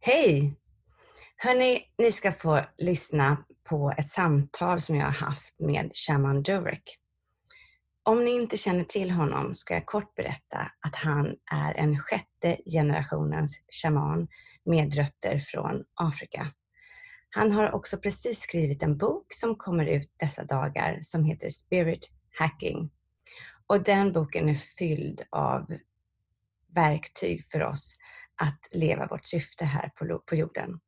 Hej! Hörni, ni ska få lyssna på ett samtal som jag har haft med Shaman Durek. Om ni inte känner till honom ska jag kort berätta att han är en sjätte generationens shaman med rötter från Afrika. Han har också precis skrivit en bok som kommer ut dessa dagar som heter Spirit Hacking. Och den boken är fylld av verktyg för oss att leva vårt syfte här på jorden.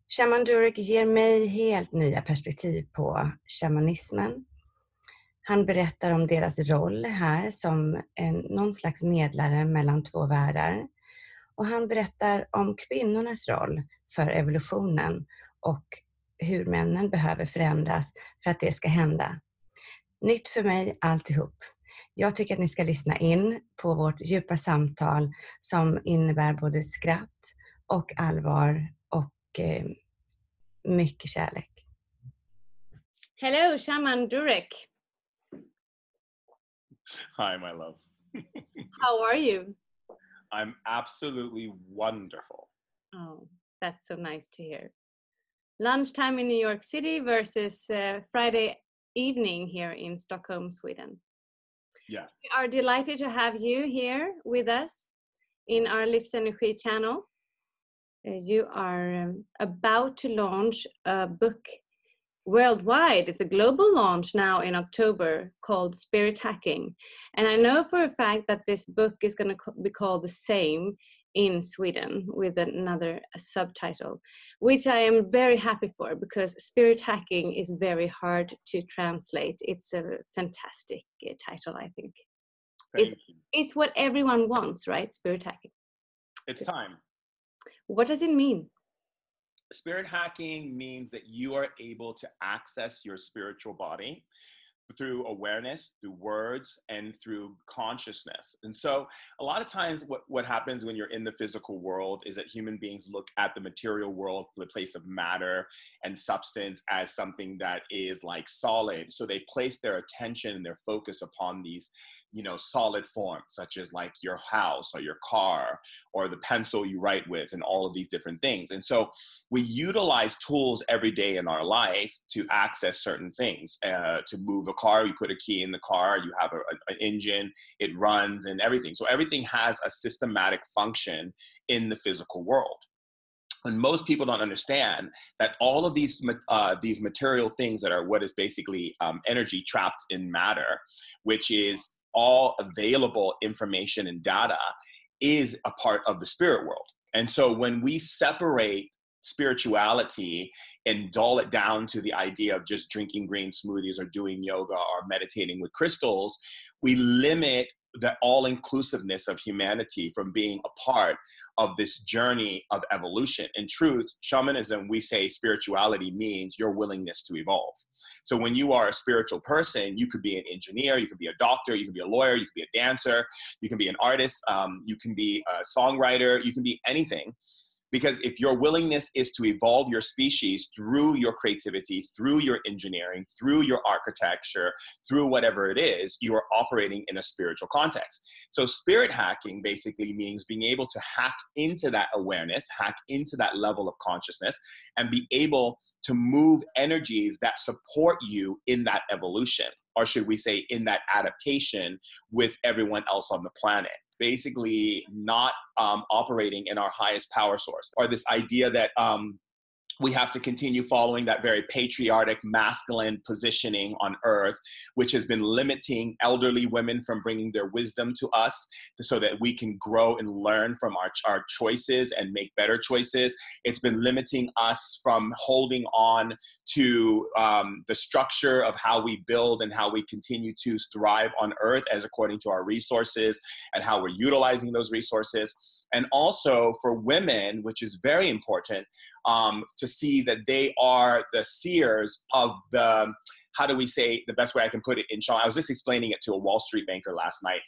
Shaman Durek ger mig helt nya perspektiv på schamanismen. Han berättar om deras roll här som någon slags medlare mellan två världar. Och han berättar om kvinnornas roll för evolutionen och hur männen behöver förändras för att det ska hända. Nytt för mig alltihop. Jag tycker att ni ska lyssna in på vårt djupa samtal som innebär både skratt och allvar och mycket kärlek. Hello, Shaman Durek. Hi, my love. How are you? I'm absolutely wonderful. Oh, that's so nice to hear. Lunchtime in New York City versus Friday evening here in Stockholm, Sweden. Yes. We are delighted to have you here with us in our Livsenergi channel. You are about to launch a book worldwide. It's a global launch now in October called Spirit Hacking. And I know for a fact that this book is going to be called the same in Sweden with another subtitle, which I am very happy for because Spirit Hacking is very hard to translate. It's a fantastic title, I think. It's what everyone wants, right? Spirit Hacking. It's time. What does it mean? Spirit hacking means that you are able to access your spiritual body through awareness, through words, and through consciousness. And so a lot of times what happens when you're in the physical world is that human beings look at the material world, the place of matter and substance, as something that is like solid. So they place their attention and their focus upon these, solid forms, such as like your house or your car or the pencil you write with and all of these different things. And so we utilize tools every day in our life to access certain things. To move a car, you put a key in the car, you have an engine, it runs and everything. So everything has a systematic function in the physical world. And most people don't understand that all of these material things that are what is basically energy trapped in matter, which is all available information and data, is a part of the spirit world. And so when we separate spirituality and dull it down to the idea of just drinking green smoothies or doing yoga or meditating with crystals, we limit the all-inclusiveness of humanity from being a part of this journey of evolution. In truth, shamanism, we say spirituality means your willingness to evolve. So when you are a spiritual person, you could be an engineer, you could be a doctor, you could be a lawyer, you could be a dancer, you can be an artist, you can be a songwriter, you can be anything. Because if your willingness is to evolve your species through your creativity, through your engineering, through your architecture, through whatever it is, you are operating in a spiritual context. So spirit hacking basically means being able to hack into that awareness, hack into that level of consciousness, and be able to move energies that support you in that evolution, or should we say in that adaptation with everyone else on the planet. Basically not operating in our highest power source, or this idea that we have to continue following that very patriotic, masculine positioning on earth, which has been limiting elderly women from bringing their wisdom to us so that we can grow and learn from our choices and make better choices. It's been limiting us from holding on to the structure of how we build and how we continue to thrive on earth as according to our resources and how we're utilizing those resources. And also for women, which is very important, to see that they are the seers of the, how do we say, the best way I can put it in Sean, I was just explaining it to a Wall Street banker last night,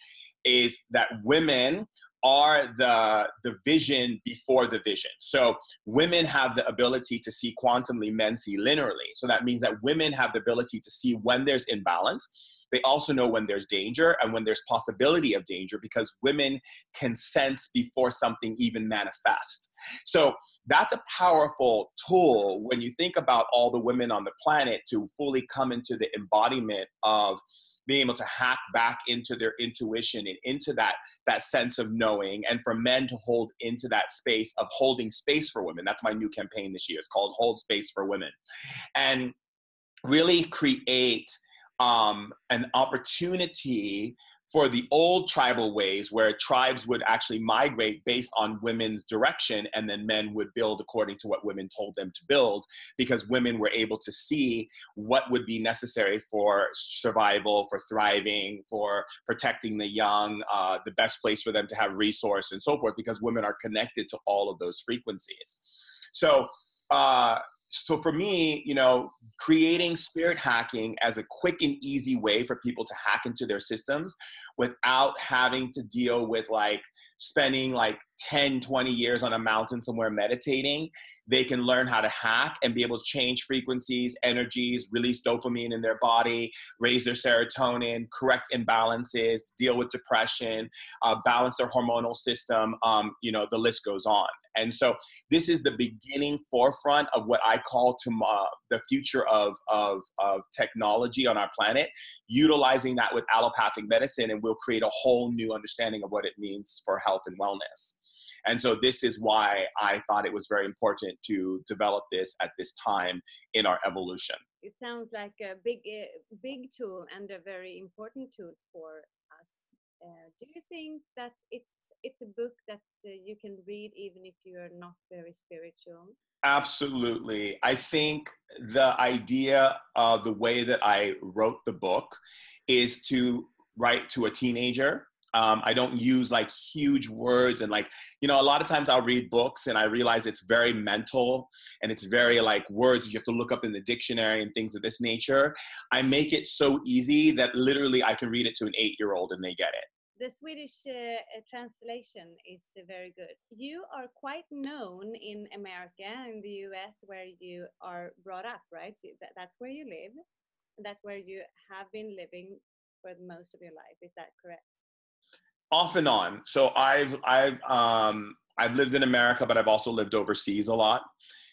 is that women are the vision before the vision. So women have the ability to see quantumly, men see linearly. So that means that women have the ability to see when there's imbalance, they also know when there's danger and when there's possibility of danger, because women can sense before something even manifests. So that's a powerful tool when you think about all the women on the planet to fully come into the embodiment of being able to hack back into their intuition and into that sense of knowing, and for men to hold into that space of holding space for women. That's my new campaign this year. It's called Hold Space for Women. And really create an opportunity for the old tribal ways where tribes would actually migrate based on women's direction, and then men would build according to what women told them to build, because women were able to see what would be necessary for survival, for thriving, for protecting the young, the best place for them to have resource and so forth, because women are connected to all of those frequencies. So for me, creating spirit hacking as a quick and easy way for people to hack into their systems without having to deal with spending 10, 20 years on a mountain somewhere meditating. They can learn how to hack and be able to change frequencies, energies, release dopamine in their body, raise their serotonin, correct imbalances, deal with depression, balance their hormonal system. The list goes on. And so this is the beginning forefront of what I call the future of technology on our planet, utilizing that with allopathic medicine, and we'll create a whole new understanding of what it means for health and wellness. And so this is why I thought it was very important to develop this at this time in our evolution. It sounds like a big tool and a very important tool for us. Do you think that it's a book that you can read even if you are not very spiritual? Absolutely. I think the idea of the way that I wrote the book is to write to a teenager. I don't use huge words and a lot of times I'll read books and I realize it's very mental and it's very words you have to look up in the dictionary and things of this nature. I make it so easy that literally I can read it to an 8-year-old and they get it. The Swedish translation is very good. You are quite known in America and the US where you are brought up, right? That's where you live. And that's where you have been living for most of your life. Is that correct? Off and on. So I've lived in America, but I've also lived overseas a lot.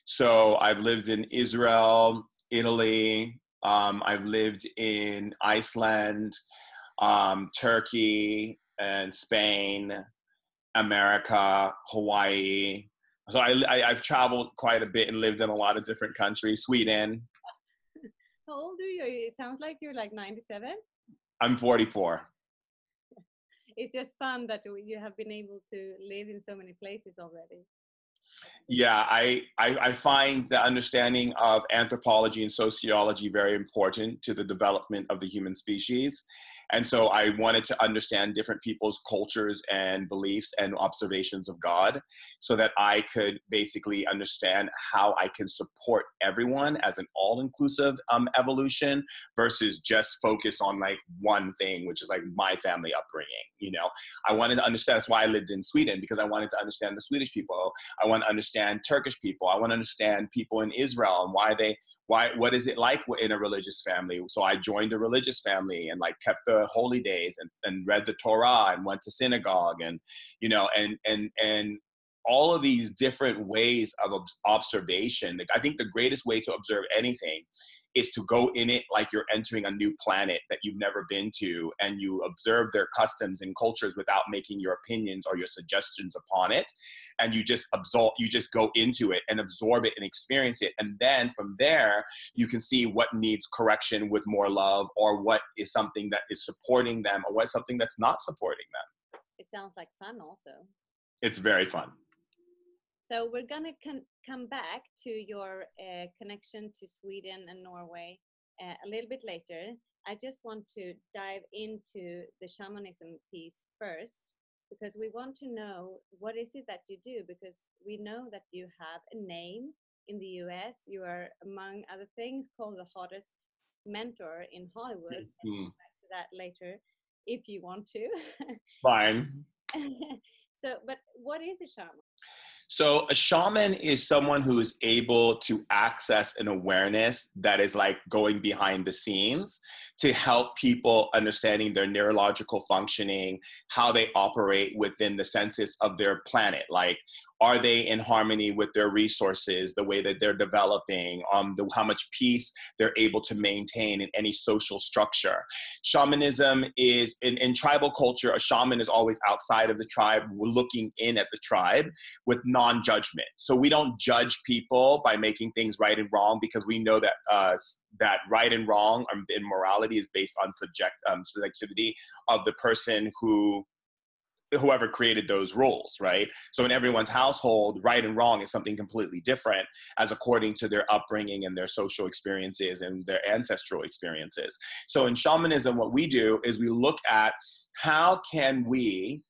So I've lived in Israel, Italy. I've lived in Iceland, Turkey, and Spain, America, Hawaii. So I've traveled quite a bit and lived in a lot of different countries. Sweden. How old are you? It sounds like you're 97. I'm 44. It's just fun that you have been able to live in so many places already. Yeah, I find the understanding of anthropology and sociology very important to the development of the human species. And so I wanted to understand different people's cultures and beliefs and observations of God so that I could basically understand how I can support everyone as an all-inclusive evolution versus just focus on one thing, which is my family upbringing. I wanted to understand, that's why I lived in Sweden, because I wanted to understand the Swedish people. I want to understand Turkish people. I want to understand people in Israel and what is it like in a religious family. So I joined a religious family and kept the holy days and read the Torah and went to synagogue and all of these different ways of observation. I think the greatest way to observe anything is to go in it like you're entering a new planet that you've never been to, and you observe their customs and cultures without making your opinions or your suggestions upon it. And you just go into it and absorb it and experience it. And then from there, you can see what needs correction with more love, or what is something that is supporting them, or what's something that's not supporting them. It sounds like fun also. It's very fun. So we're going to come back to your connection to Sweden and Norway a little bit later. I just want to dive into the shamanism piece first, because we want to know what is it that you do, because we know that you have a name in the US. You are, among other things, called the hottest mentor in Hollywood. Mm-hmm. I'll come back to that later if you want to. Fine. So, but what is a shaman? So a shaman is someone who is able to access an awareness that is like going behind the scenes to help people understanding their neurological functioning, how they operate within the census of their planet. Like, are they in harmony with their resources, the way that they're developing, how much peace they're able to maintain in any social structure. Shamanism is, in tribal culture, a shaman is always outside of the tribe, looking in at the tribe with non-judgment. So we don't judge people by making things right and wrong, because we know that that right and wrong in morality is based on subjectivity of the person whoever created those rules, right? So in everyone's household, right and wrong is something completely different as according to their upbringing and their social experiences and their ancestral experiences. So in shamanism, what we do is we look at how can we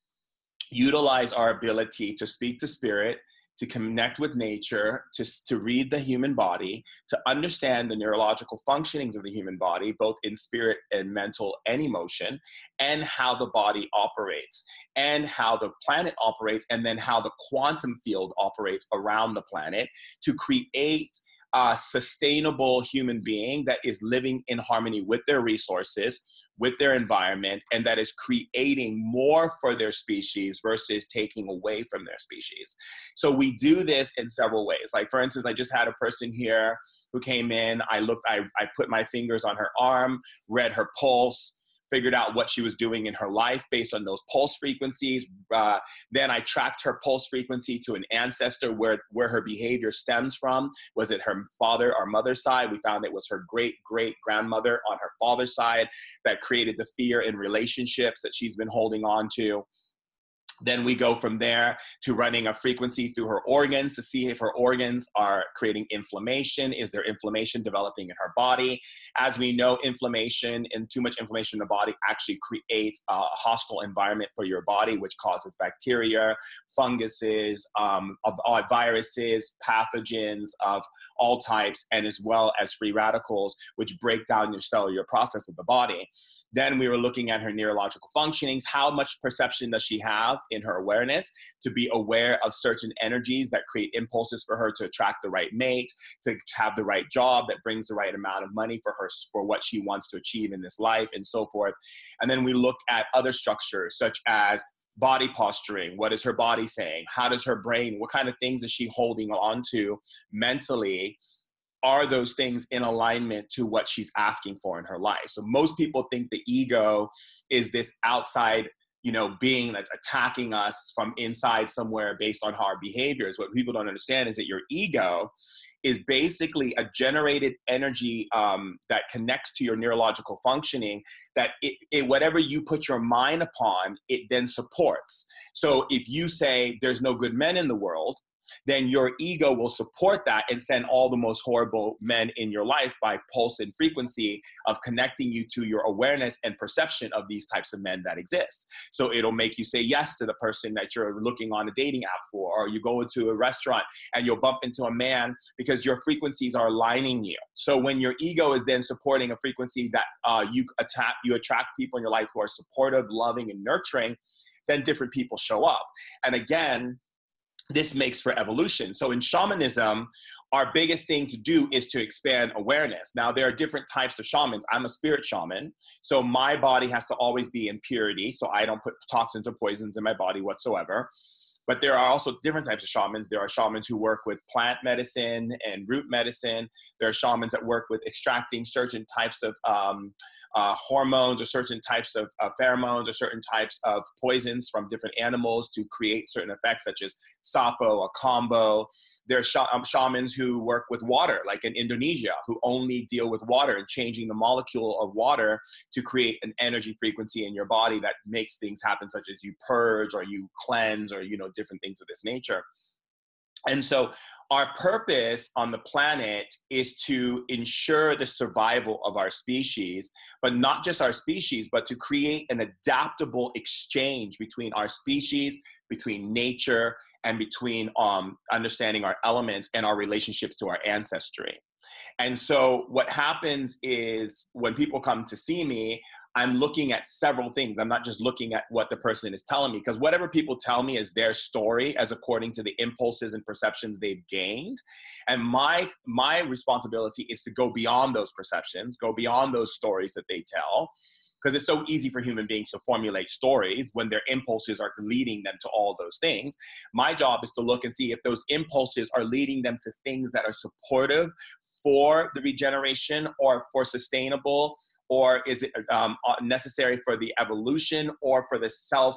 utilize our ability to speak to spirit, to connect with nature, to read the human body, to understand the neurological functionings of the human body, both in spirit and mental and emotion, and how the body operates, and how the planet operates, and then how the quantum field operates around the planet, to create a sustainable human being that is living in harmony with their resources, with their environment, and that is creating more for their species versus taking away from their species. So we do this in several ways. Like, for instance, I just had a person here who came in. I put my fingers on her arm, read her pulse, figured out what she was doing in her life based on those pulse frequencies. Then I tracked her pulse frequency to an ancestor where her behavior stems from. Was it her father or mother's side? We found it was her great-great-grandmother on her father's side that created the fear in relationships that she's been holding on to. Then we go from there to running a frequency through her organs to see if her organs are creating inflammation. Is there inflammation developing in her body? As we know, inflammation and too much inflammation in the body actually creates a hostile environment for your body, which causes bacteria, funguses, viruses, pathogens of all types, and as well as free radicals, which break down your cellular process of the body. Then we were looking at her neurological functionings. How much perception does she have in her awareness to be aware of certain energies that create impulses for her to attract the right mate, to have the right job that brings the right amount of money for her, for what she wants to achieve in this life, and so forth. And then we looked at other structures such as body posturing. What is her body saying? How does her brain, what kind of things is she holding on to mentally? Are those things in alignment to what she's asking for in her life? So most people think the ego is this outside, being that's attacking us from inside somewhere based on our behaviors. What people don't understand is that your ego is basically a generated energy that connects to your neurological functioning, that whatever you put your mind upon, it then supports. So if you say there's no good men in the world, then your ego will support that and send all the most horrible men in your life by pulse and frequency of connecting you to your awareness and perception of these types of men that exist. So it'll make you say yes to the person that you're looking on a dating app for, or you go into a restaurant and you'll bump into a man because your frequencies are aligning you. So when your ego is then supporting a frequency that you attract people in your life who are supportive, loving, and nurturing, then different people show up. And again, this makes for evolution. So in shamanism, our biggest thing to do is to expand awareness. Now, there are different types of shamans. I'm a spirit shaman, so my body has to always be in purity, so I don't put toxins or poisons in my body whatsoever. But there are also different types of shamans. There are shamans who work with plant medicine and root medicine. There are shamans that work with extracting certain types of hormones or certain types of pheromones or certain types of poisons from different animals to create certain effects, such as sapo, a combo. There are shamans who work with water, like in Indonesia, who only deal with water and changing the molecule of water to create an energy frequency in your body that makes things happen, such as you purge or you cleanse or, different things of this nature. And so our purpose on the planet is to ensure the survival of our species, but not just our species, but to create an adaptable exchange between our species, between nature, and between understanding our elements and our relationships to our ancestry. And so what happens is when people come to see me, I'm looking at several things. I'm not just looking at what the person is telling me, because whatever people tell me is their story as according to the impulses and perceptions they've gained. And my responsibility is to go beyond those perceptions, go beyond those stories that they tell, because it's so easy for human beings to formulate stories when their impulses are leading them to all those things. My job is to look and see if those impulses are leading them to things that are supportive for the regeneration or for sustainable, or is it necessary for the evolution or for the self,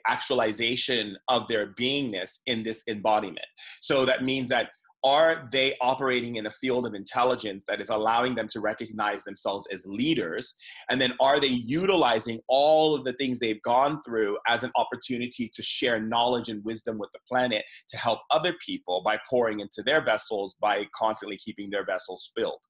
actualization of their beingness in this embodiment. So that means that, are they operating in a field of intelligence that is allowing them to recognize themselves as leaders? And then are they utilizing all of the things they've gone through as an opportunity to share knowledge and wisdom with the planet to help other people by pouring into their vessels, by constantly keeping their vessels filled?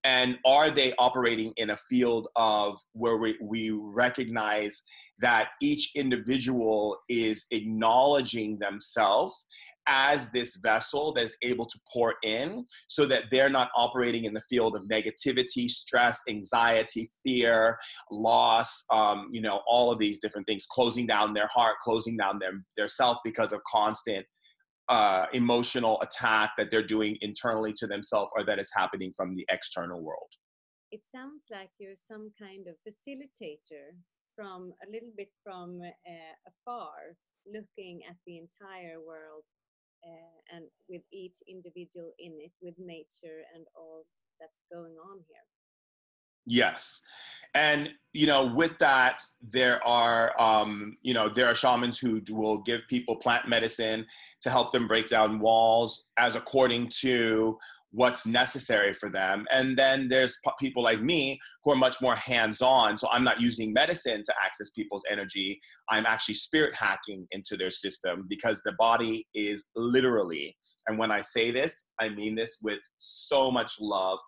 And are they operating in a field of where we recognize that each individual is acknowledging themselves as this vessel that is able to pour in, so that they're not operating in the field of negativity, stress, anxiety, fear, loss, all of these different things, closing down their heart, closing down their self because of constant emotional attack that they're doing internally to themselves, or that is happening from the external world. It sounds like you're some kind of facilitator from a little bit from afar, looking at the entire world and with each individual in it, with nature and all that's going on here. Yes. And, with that, there are shamans who will give people plant medicine to help them break down walls as according to what's necessary for them. And then there's people like me who are much more hands-on. So I'm not using medicine to access people's energy. I'm actually spirit hacking into their system, because the body is literally, and when I say this, I mean this with so much love,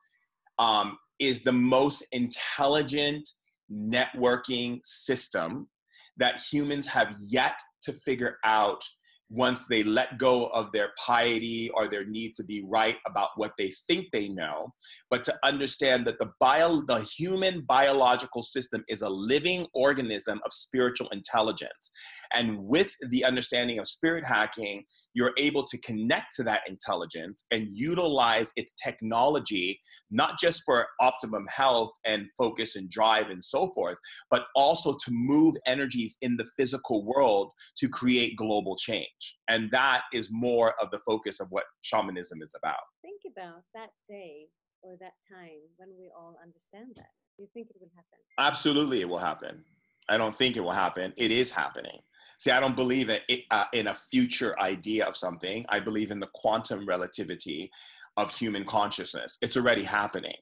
is the most intelligent networking system that humans have yet to figure out once they let go of their piety or their need to be right about what they think they know, but to understand that the human biological system is a living organism of spiritual intelligence. And with the understanding of spirit hacking, you're able to connect to that intelligence and utilize its technology, not just for optimum health and focus and drive and so forth, but also to move energies in the physical world to create global change. And that is more of the focus of what shamanism is about. Think about that day or that time when we all understand that. Do you think it will happen? Absolutely, it will happen. I don't think it will happen. It is happening. See, I don't believe in a future idea of something. I believe in the quantum relativity of human consciousness. It's already happening.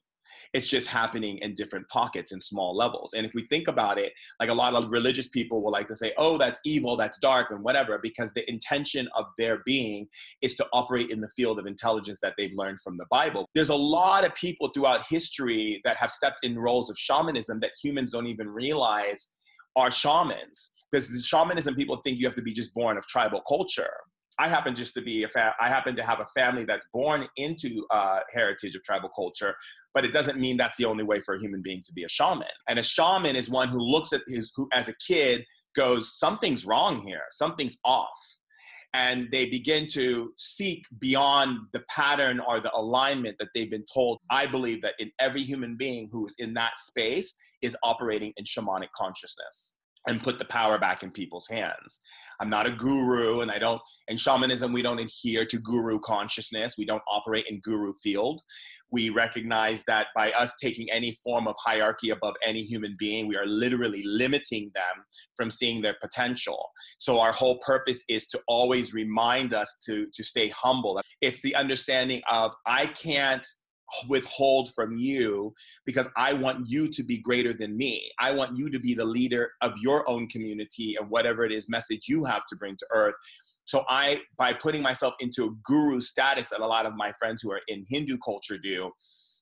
It's just happening in different pockets and small levels. And if we think about it, like a lot of religious people will like to say, oh, that's evil, that's dark and whatever, because the intention of their being is to operate in the field of intelligence that they've learned from the Bible. There's a lot of people throughout history that have stepped in roles of shamanism that humans don't even realize are shamans. Because the shamanism, people think you have to be just born of tribal culture. I happen to have a family that's born into heritage of tribal culture, but it doesn't mean that's the only way for a human being to be a shaman. And a shaman is one who looks at who as a kid goes, something's wrong here, something's off. And they begin to seek beyond the pattern or the alignment that they've been told. I believe that in every human being who is in that space is operating in shamanic consciousness, and put the power back in people's hands. I'm not a guru, and in shamanism, we don't adhere to guru consciousness. We don't operate in guru field. We recognize that by us taking any form of hierarchy above any human being, we are literally limiting them from seeing their potential. So our whole purpose is to always remind us to stay humble. It's the understanding of, I can't withhold from you because I want you to be greater than me. I want you to be the leader of your own community and whatever it is message you have to bring to earth. So by putting myself into a guru status that a lot of my friends who are in Hindu culture do,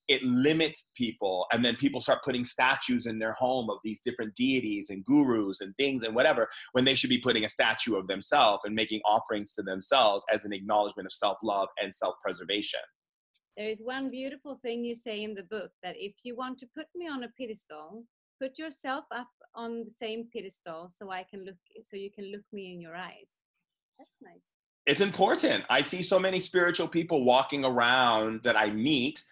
it limits people. And then people start putting statues in their home of these different deities and gurus and things and whatever, when they should be putting a statue of themselves and making offerings to themselves as an acknowledgement of self-love and self-preservation. There is one beautiful thing you say in the book, that if you want to put me on a pedestal, put yourself up on the same pedestal so you can look me in your eyes. That's nice. It's important. I see so many spiritual people walking around that I meet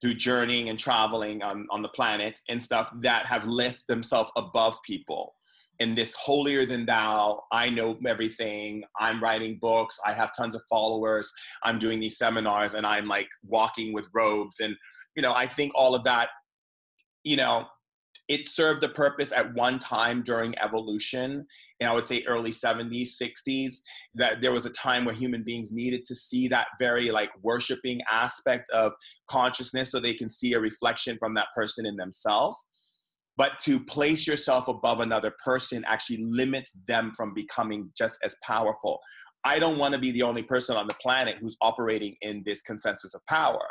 through journeying and traveling on the planet and stuff, that have lifted themselves above people in this holier than thou, I know everything, I'm writing books, I have tons of followers, I'm doing these seminars, and I'm like walking with robes. And, you know, I think all of that, you know, it served a purpose at one time during evolution, and I would say early 70s, 60s, that there was a time where human beings needed to see that very like worshiping aspect of consciousness so they can see a reflection from that person in themselves. But to place yourself above another person actually limits them from becoming just as powerful. I don't want to be the only person on the planet who's operating in this consensus of power.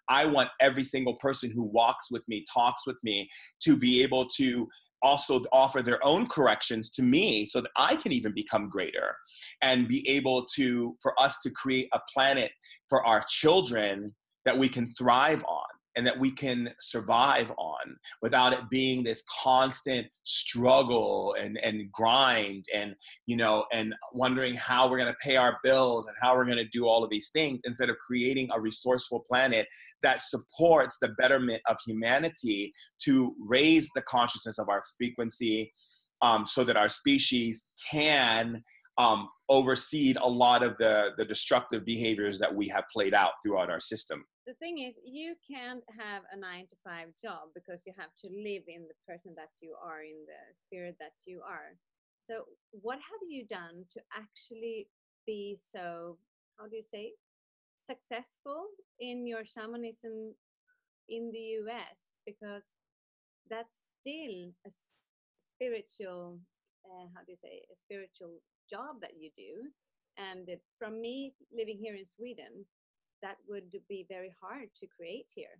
I want every single person who walks with me, talks with me, to be able to also offer their own corrections to me so that I can even become greater and be able to, for us to create a planet for our children that we can thrive on and that we can survive on without it being this constant struggle and grind and, you know, and wondering how we're going to pay our bills and how we're going to do all of these things, instead of creating a resourceful planet that supports the betterment of humanity to raise the consciousness of our frequency, so that our species can oversee a lot of the destructive behaviors that we have played out throughout our system. The thing is, you can't have a 9-to-5 job because you have to live in the person that you are, in the spirit that you are. So what have you done to actually be so, how do you say, successful in your shamanism in the US? Because that's still a spiritual, how do you say, a spiritual job that you do. And from me living here in Sweden, that would be very hard to create here.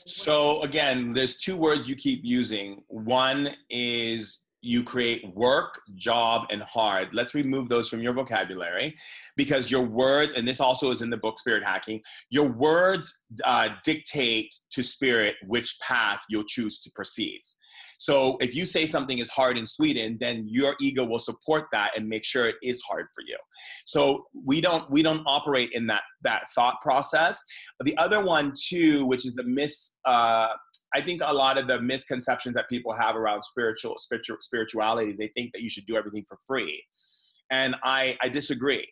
So again, there's two words you keep using. One is you create work, job, and hard. Let's remove those from your vocabulary, because your words, and this also is in the book Spirit Hacking, your words dictate to spirit which path you'll choose to perceive. So if you say something is hard in Sweden, then your ego will support that and make sure it is hard for you. So we don't operate in that thought process. The other one too, which is the I think a lot of the misconceptions that people have around spirituality is they think that you should do everything for free. And I disagree.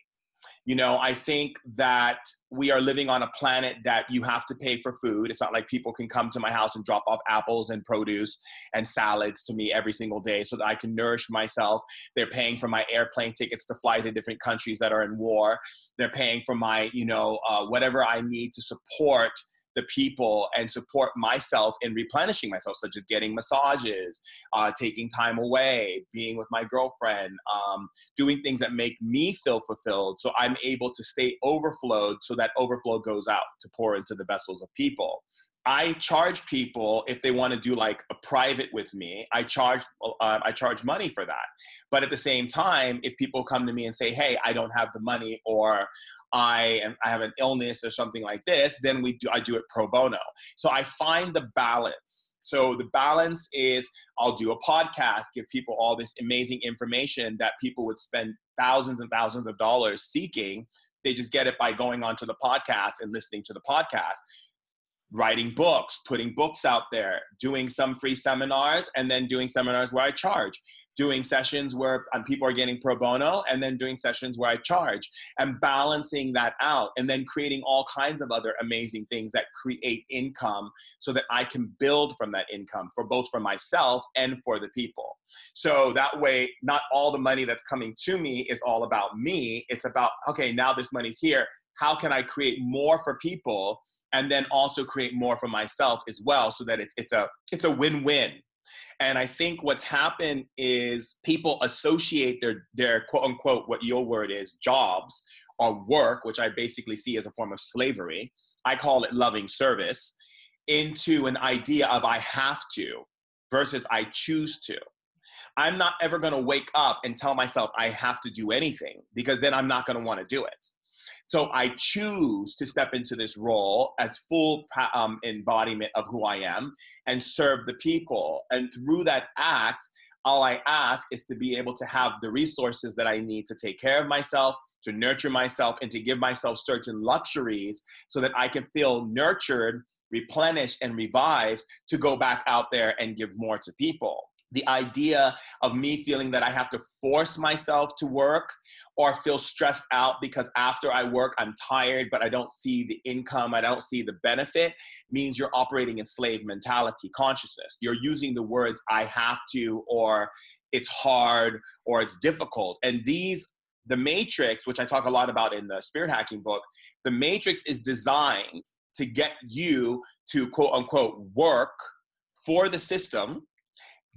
You know, I think that we are living on a planet that you have to pay for food. It's not like people can come to my house and drop off apples and produce and salads to me every single day so that I can nourish myself. They're paying for my airplane tickets to fly to different countries that are in war. They're paying for my, whatever I need to support the people and support myself in replenishing myself, such as getting massages, taking time away, being with my girlfriend, doing things that make me feel fulfilled so I'm able to stay overflowed, so that overflow goes out to pour into the vessels of people. I charge people if they want to do like a private with me. I charge money for that. But at the same time, if people come to me and say, hey, I don't have the money, or I have an illness or something like this, then I do it pro bono. So I find the balance. So the balance is I'll do a podcast, give people all this amazing information that people would spend thousands and thousands of dollars seeking. They just get it by going onto the podcast and listening to the podcast. Writing books, putting books out there, doing some free seminars, and then doing seminars where I charge, doing sessions where people are getting pro bono, and then doing sessions where I charge, and balancing that out, and then creating all kinds of other amazing things that create income so that I can build from that income for myself and for the people. So that way, not all the money that's coming to me is all about me. It's about, okay, now this money's here. How can I create more for people? And then also create more for myself as well, so that it's a win-win. And I think what's happened is people associate their quote unquote, what your word is, jobs or work, which I basically see as a form of slavery. I call it loving service, into an idea of I have to versus I choose to. I'm not ever going to wake up and tell myself I have to do anything, because then I'm not going to want to do it. So I choose to step into this role as full embodiment of who I am and serve the people. And through that act, all I ask is to be able to have the resources that I need to take care of myself, to nurture myself, and to give myself certain luxuries so that I can feel nurtured, replenished, and revived to go back out there and give more to people. The idea of me feeling that I have to force myself to work or feel stressed out because after I work, I'm tired, but I don't see the income, I don't see the benefit, means you're operating in slave mentality consciousness. You're using the words, I have to, or it's hard, or it's difficult. And the matrix, which I talk a lot about in the Spirit Hacking book, the matrix is designed to get you to quote unquote work for the system,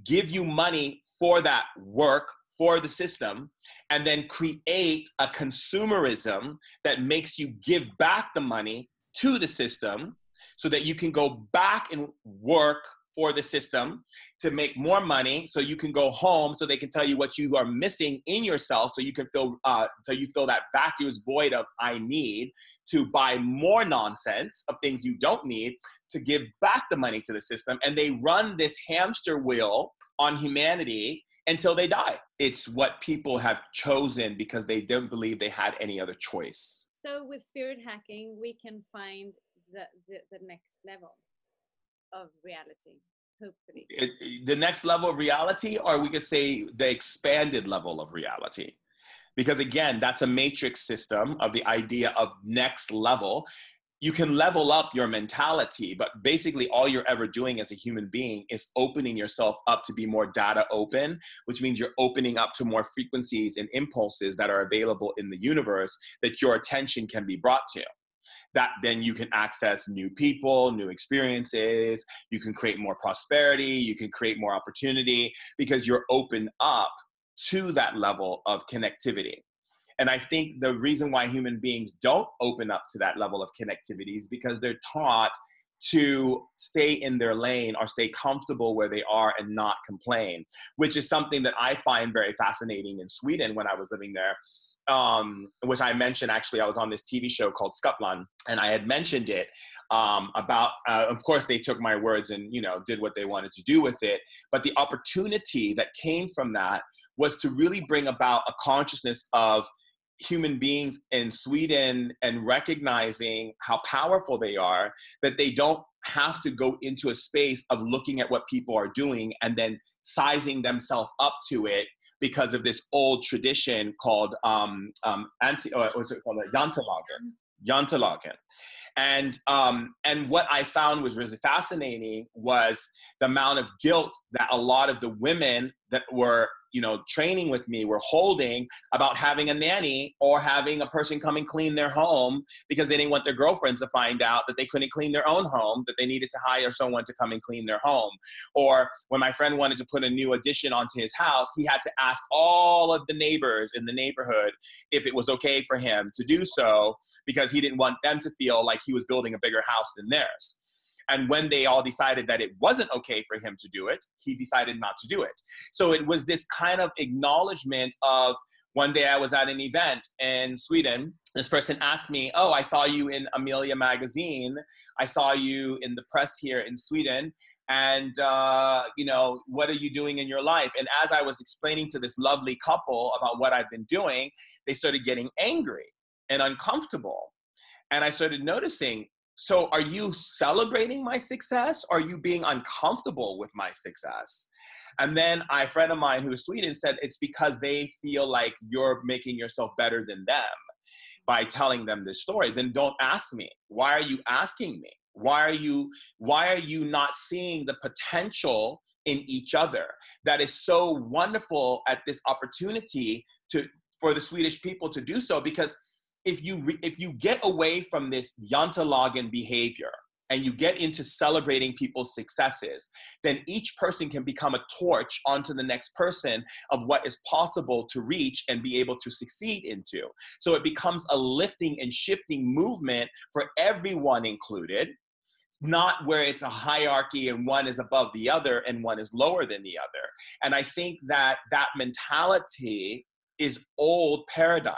give you money for that work for the system, and then create a consumerism that makes you give back the money to the system so that you can go back and work for the system to make more money so you can go home so they can tell you what you are missing in yourself so you can feel so you fill that vacuous void of I need to buy more nonsense of things you don't need to give back the money to the system. And they run this hamster wheel on humanity until they die. It's what people have chosen because they don't believe they had any other choice. So with spirit hacking, we can find the next level of reality, hopefully. The next level of reality, or we could say the expanded level of reality. Because again, that's a matrix system of the idea of next level. You can level up your mentality, but basically all you're ever doing as a human being is opening yourself up to be more data open, which means you're opening up to more frequencies and impulses that are available in the universe that your attention can be brought to. That then you can access new people, new experiences, you can create more prosperity, you can create more opportunity because you're open up to that level of connectivity. And I think the reason why human beings don't open up to that level of connectivity is because they're taught to stay in their lane or stay comfortable where they are and not complain, which is something that I find very fascinating in Sweden when I was living there. Which I mentioned, actually, I was on this TV show called Skavlan, and I had mentioned it about, of course, they took my words and, did what they wanted to do with it. But the opportunity that came from that was to really bring about a consciousness of human beings in Sweden and recognizing how powerful they are, that they don't have to go into a space of looking at what people are doing and then sizing themselves up to it because of this old tradition called Jantelagen. And what I found was really fascinating was the amount of guilt that a lot of the women that were training with me were holding about having a nanny or having a person come and clean their home because they didn't want their girlfriends to find out that they couldn't clean their own home, that they needed to hire someone to come and clean their home. Or when my friend wanted to put a new addition onto his house, he had to ask all of the neighbors in the neighborhood if it was okay for him to do so because he didn't want them to feel like he was building a bigger house than theirs. And when they all decided that it wasn't okay for him to do it, he decided not to do it. So it was this kind of acknowledgement of, one day I was at an event in Sweden. This person asked me, oh, I saw you in Amelia magazine. I saw you in the press here in Sweden. And, what are you doing in your life? And as I was explaining to this lovely couple about what I've been doing, they started getting angry and uncomfortable. And I started noticing, so are you celebrating my success? Or are you being uncomfortable with my success? And then a friend of mine who is Sweden said, it's because they feel like you're making yourself better than them by telling them this story. Then don't ask me. Why are you asking me? Why are you not seeing the potential in each other that is so wonderful at this opportunity for the Swedish people to do so? Because if you get away from this Jantelagen behavior and you get into celebrating people's successes, then each person can become a torch onto the next person of what is possible to reach and be able to succeed into. So it becomes a lifting and shifting movement for everyone included, not where it's a hierarchy and one is above the other and one is lower than the other. And I think that mentality is old paradigm.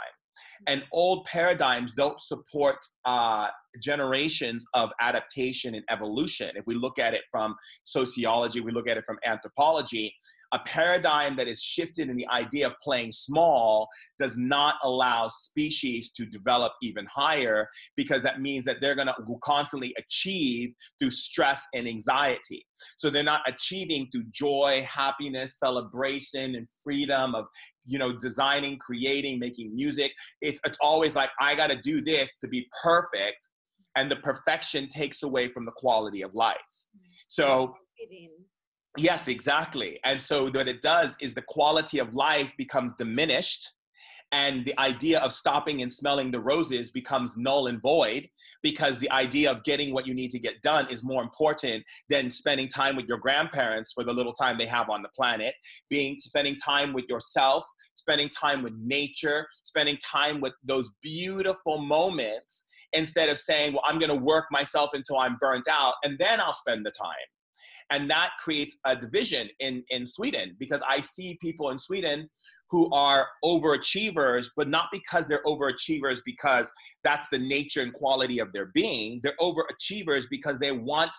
And old paradigms don't support generations of adaptation and evolution. If we look at it from sociology, we look at it from anthropology, a paradigm that is shifted in the idea of playing small does not allow species to develop even higher, because that means that they're going to constantly achieve through stress and anxiety. So they're not achieving through joy, happiness, celebration, and freedom of, you know, designing, creating, making music. It's always like, I got to do this to be perfect. And the perfection takes away from the quality of life. So yes, exactly. And so what it does is the quality of life becomes diminished, and the idea of stopping and smelling the roses becomes null and void, because the idea of getting what you need to get done is more important than spending time with your grandparents for the little time they have on the planet, spending time with yourself, spending time with nature, spending time with those beautiful moments, instead of saying, well, I'm going to work myself until I'm burnt out and then I'll spend the time. And that creates a division in Sweden, because I see people in Sweden who are overachievers, but not because they're overachievers because that's the nature and quality of their being. They're overachievers because they want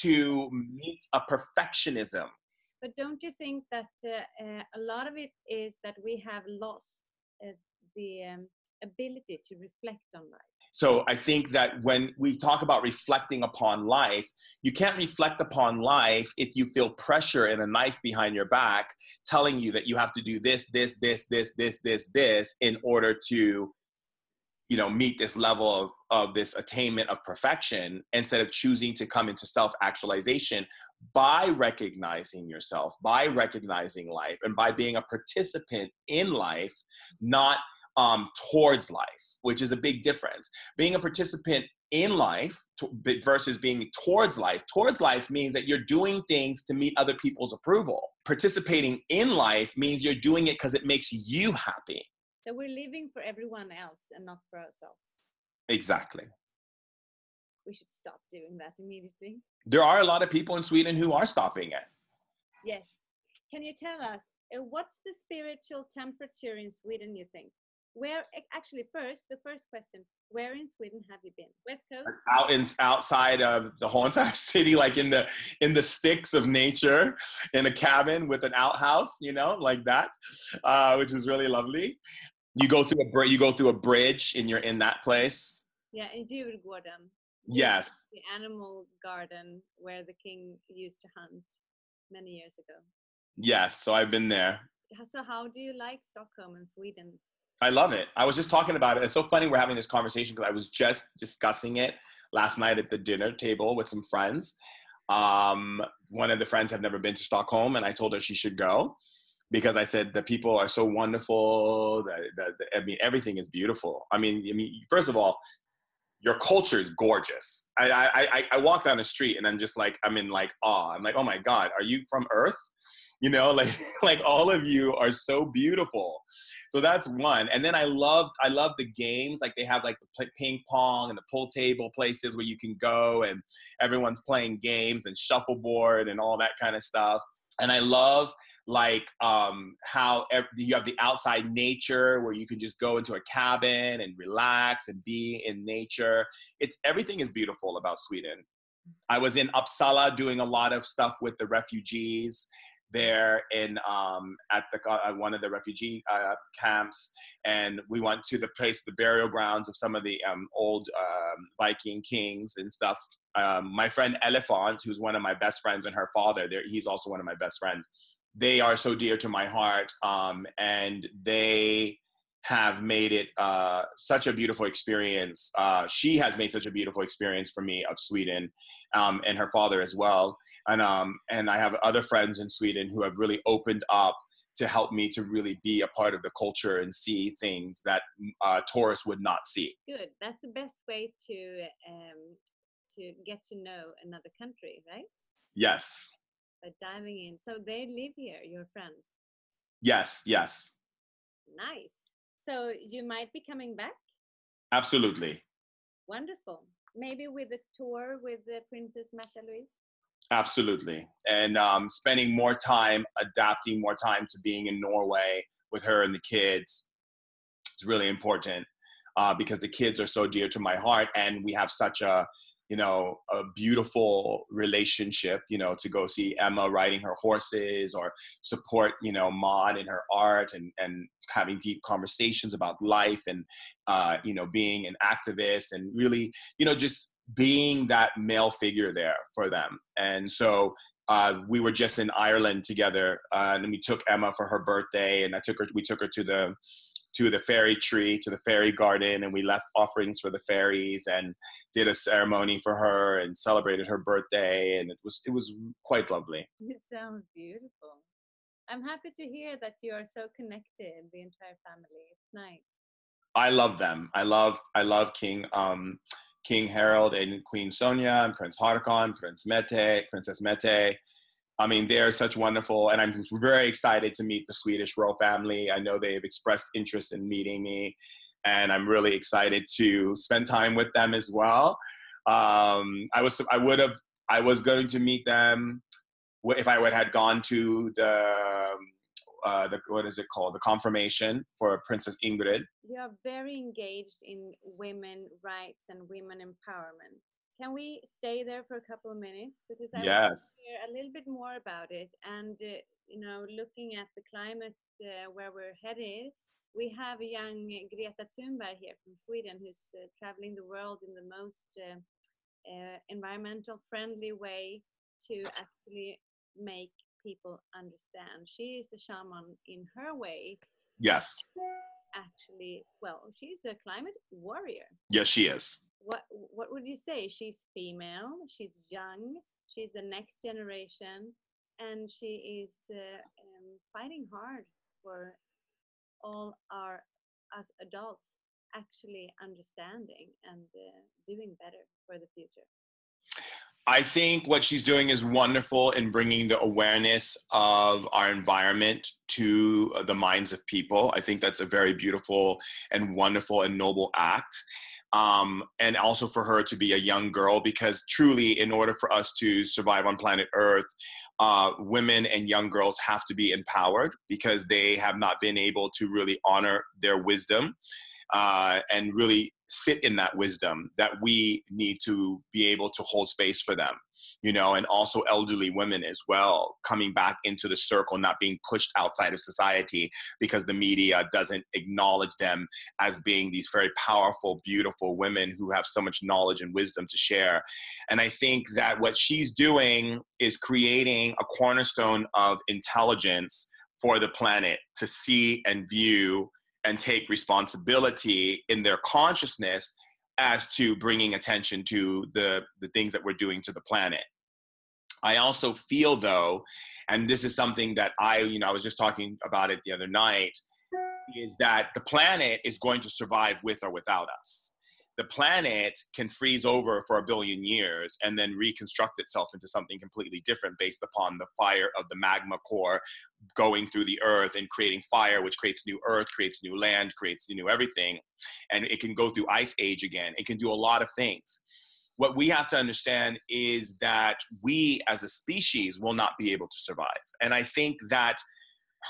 to meet a perfectionism. But don't you think that a lot of it is that we have lost the ability to reflect on life? So I think that when we talk about reflecting upon life, you can't reflect upon life if you feel pressure and a knife behind your back telling you that you have to do this in order to, you know, meet this level of this attainment of perfection, instead of choosing to come into self-actualization by recognizing yourself, by recognizing life, and by being a participant in life, not towards life, which is a big difference. Being a participant in life versus being towards life. Towards life means that you're doing things to meet other people's approval. Participating in life means you're doing it because it makes you happy. So we're living for everyone else and not for ourselves. Exactly. We should stop doing that immediately. There are a lot of people in Sweden who are stopping it. Yes. Can you tell us, what's the spiritual temperature in Sweden, you think? Where, actually, the first question, where in Sweden have you been? West Coast? Outside of the whole entire city, like in the sticks of nature, in a cabin with an outhouse, you know, like that, which is really lovely. You go through a bridge, and you're in that place. Yeah, in Djurgården. Yes. The animal garden where the king used to hunt many years ago. Yes, so I've been there. So how do you like Stockholm and Sweden? I love it. I was just talking about it. It's so funny we're having this conversation, because I was just discussing it last night at the dinner table with some friends. One of the friends had never been to Stockholm, and I told her she should go, because I said the people are so wonderful. I mean, everything is beautiful. I mean, first of all, your culture is gorgeous. I walk down the street and I'm just like, I'm in like awe. I'm like, oh my God, are you from Earth? You know, like all of you are so beautiful. So that's one. And then I love the games. Like they have like the ping pong and the pool table places where you can go and everyone's playing games and shuffleboard and all that kind of stuff. And I love like how you have the outside nature where you can just go into a cabin and relax and be in nature. Everything is beautiful about Sweden. I was in Uppsala doing a lot of stuff with the refugees there in at one of the refugee camps, and we went to the burial grounds of some of the old Viking kings and stuff. My friend Elephant, who's one of my best friends, and her father, he's also one of my best friends. They are so dear to my heart, and they have made it such a beautiful experience. She has made such a beautiful experience for me of Sweden, and her father as well. And I have other friends in Sweden who have really opened up to help me to really be a part of the culture and see things that tourists would not see. Good. That's the best way to get to know another country, right? Yes. By diving in. So they live here, your friends? Yes, yes. Nice. So you might be coming back? Absolutely. Wonderful. Maybe with a tour with the Princess Märtha Louise? Absolutely. And spending more time, adapting more time to being in Norway with her and the kids, It's really important because the kids are so dear to my heart, and we have such a beautiful relationship, to go see Emma riding her horses or support, Maud in her art and having deep conversations about life and, being an activist and really, just being that male figure there for them. And so we were just in Ireland together, and we took Emma for her birthday, and we took her to the fairy tree, to the fairy garden, and we left offerings for the fairies and did a ceremony for her and celebrated her birthday, and it was quite lovely. It sounds beautiful. I'm happy to hear that you are so connected, the entire family. It's nice. I love them. I love King Harold and Queen Sonia and Prince Haakon, Princess Mette. I mean, they're such wonderful, and I'm very excited to meet the Swedish royal family. I know they've expressed interest in meeting me, and I'm really excited to spend time with them as well. I was going to meet them if I had gone to the what is it called? The confirmation for Princess Ingrid. You are very engaged in women rights and women empowerment. Can we stay there for a couple of minutes? Because I want to hear a little bit more about it. And, looking at the climate where we're headed, we have a young Greta Thunberg here from Sweden who's traveling the world in the most environmental friendly way to actually make people understand. She is the shaman in her way. Yes. Actually, well, she's a climate warrior. Yes, she is. What would you say? She's female, she's young, she's the next generation, and she is fighting hard for all us adults actually understanding and doing better for the future. I think what she's doing is wonderful in bringing the awareness of our environment to the minds of people. I think that's a very beautiful and wonderful and noble act. And also for her to be a young girl, because truly, in order for us to survive on planet Earth, women and young girls have to be empowered because they have not been able to really honor their wisdom and really sit in that wisdom that we need to be able to hold space for them, and also elderly women as well, coming back into the circle, not being pushed outside of society because the media doesn't acknowledge them as being these very powerful, beautiful women who have so much knowledge and wisdom to share. And I think that what she's doing is creating a cornerstone of intelligence for the planet to see and view and take responsibility in their consciousness as to bringing attention to the things that we're doing to the planet. I also feel, though, and this is something that I was just talking about it the other night, is that the planet is going to survive with or without us. The planet can freeze over for 1 billion years and then reconstruct itself into something completely different based upon the fire of the magma core going through the earth and creating fire, which creates new earth, creates new land, creates new everything. And it can go through ice age again. It can do a lot of things. What we have to understand is that we as a species will not be able to survive. And I think that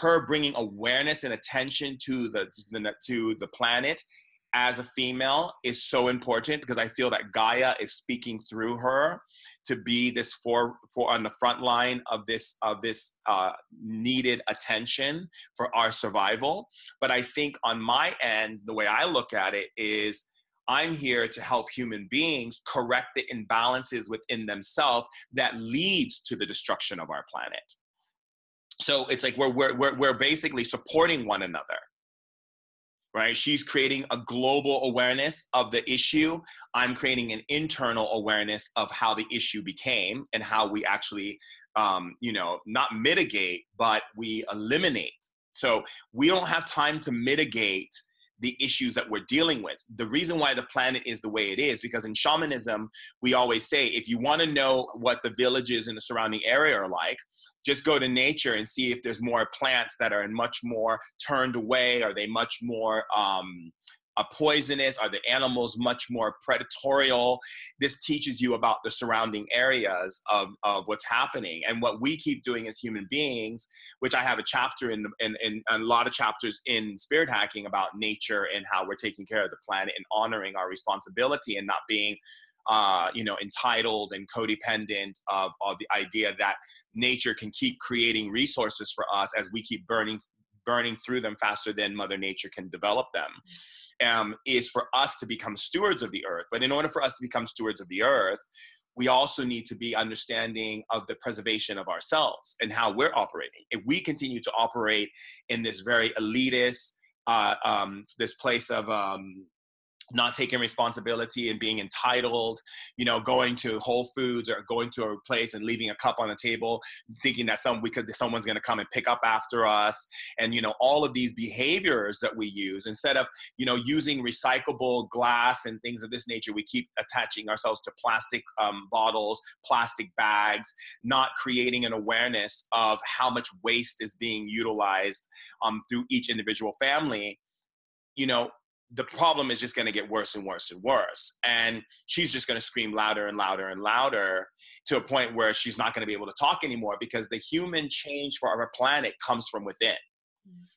her bringing awareness and attention to the planet as a female is so important, because I feel that Gaia is speaking through her to be this for on the front line of this needed attention for our survival. But I think on my end, the way I look at it is I'm here to help human beings correct the imbalances within themselves that leads to the destruction of our planet. So it's like we're basically supporting one another. Right? She's creating a global awareness of the issue. I'm creating an internal awareness of how the issue became and how we actually, not mitigate, but we eliminate. So we don't have time to mitigate the issues that we're dealing with. The reason why the planet is the way it is, because in shamanism, we always say, if you want to know what the villages in the surrounding area are like, just go to nature and see if there's more plants that are much more turned away. Are they much more poisonous? Are the animals much more predatorial? This teaches you about the surrounding areas of what's happening. And what we keep doing as human beings, which I have a chapter in a lot of chapters in Spirit Hacking about nature and how we're taking care of the planet and honoring our responsibility and not being entitled and codependent of the idea that nature can keep creating resources for us as we keep burning through them faster than Mother Nature can develop them, is for us to become stewards of the earth. But in order for us to become stewards of the earth, we also need to be understanding of the preservation of ourselves and how we're operating. If we continue to operate in this very elitist, this place of not taking responsibility and being entitled, going to Whole Foods or going to a place and leaving a cup on the table, thinking that someone's going to come and pick up after us. And, all of these behaviors that we use, instead of, using recyclable glass and things of this nature, we keep attaching ourselves to plastic bottles, plastic bags, not creating an awareness of how much waste is being utilized through each individual family. The problem is just going to get worse and worse and worse. And she's just going to scream louder and louder and louder to a point where she's not going to be able to talk anymore, because the human change for our planet comes from within.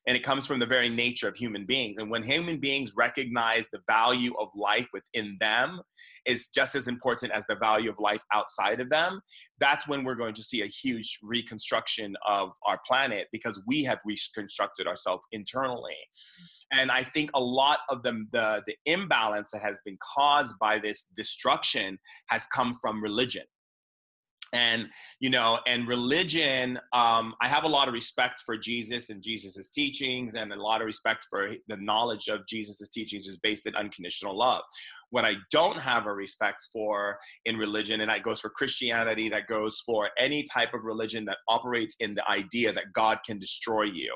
And it comes from the very nature of human beings. And when human beings recognize the value of life within them is just as important as the value of life outside of them, that's when we're going to see a huge reconstruction of our planet, because we have reconstructed ourselves internally. And I think a lot of the imbalance that has been caused by this destruction has come from religion. And, and religion, I have a lot of respect for Jesus and Jesus's teachings, and a lot of respect for the knowledge of Jesus's teachings is based in unconditional love. What I don't have a respect for in religion, and that goes for Christianity, that goes for any type of religion that operates in the idea that God can destroy you.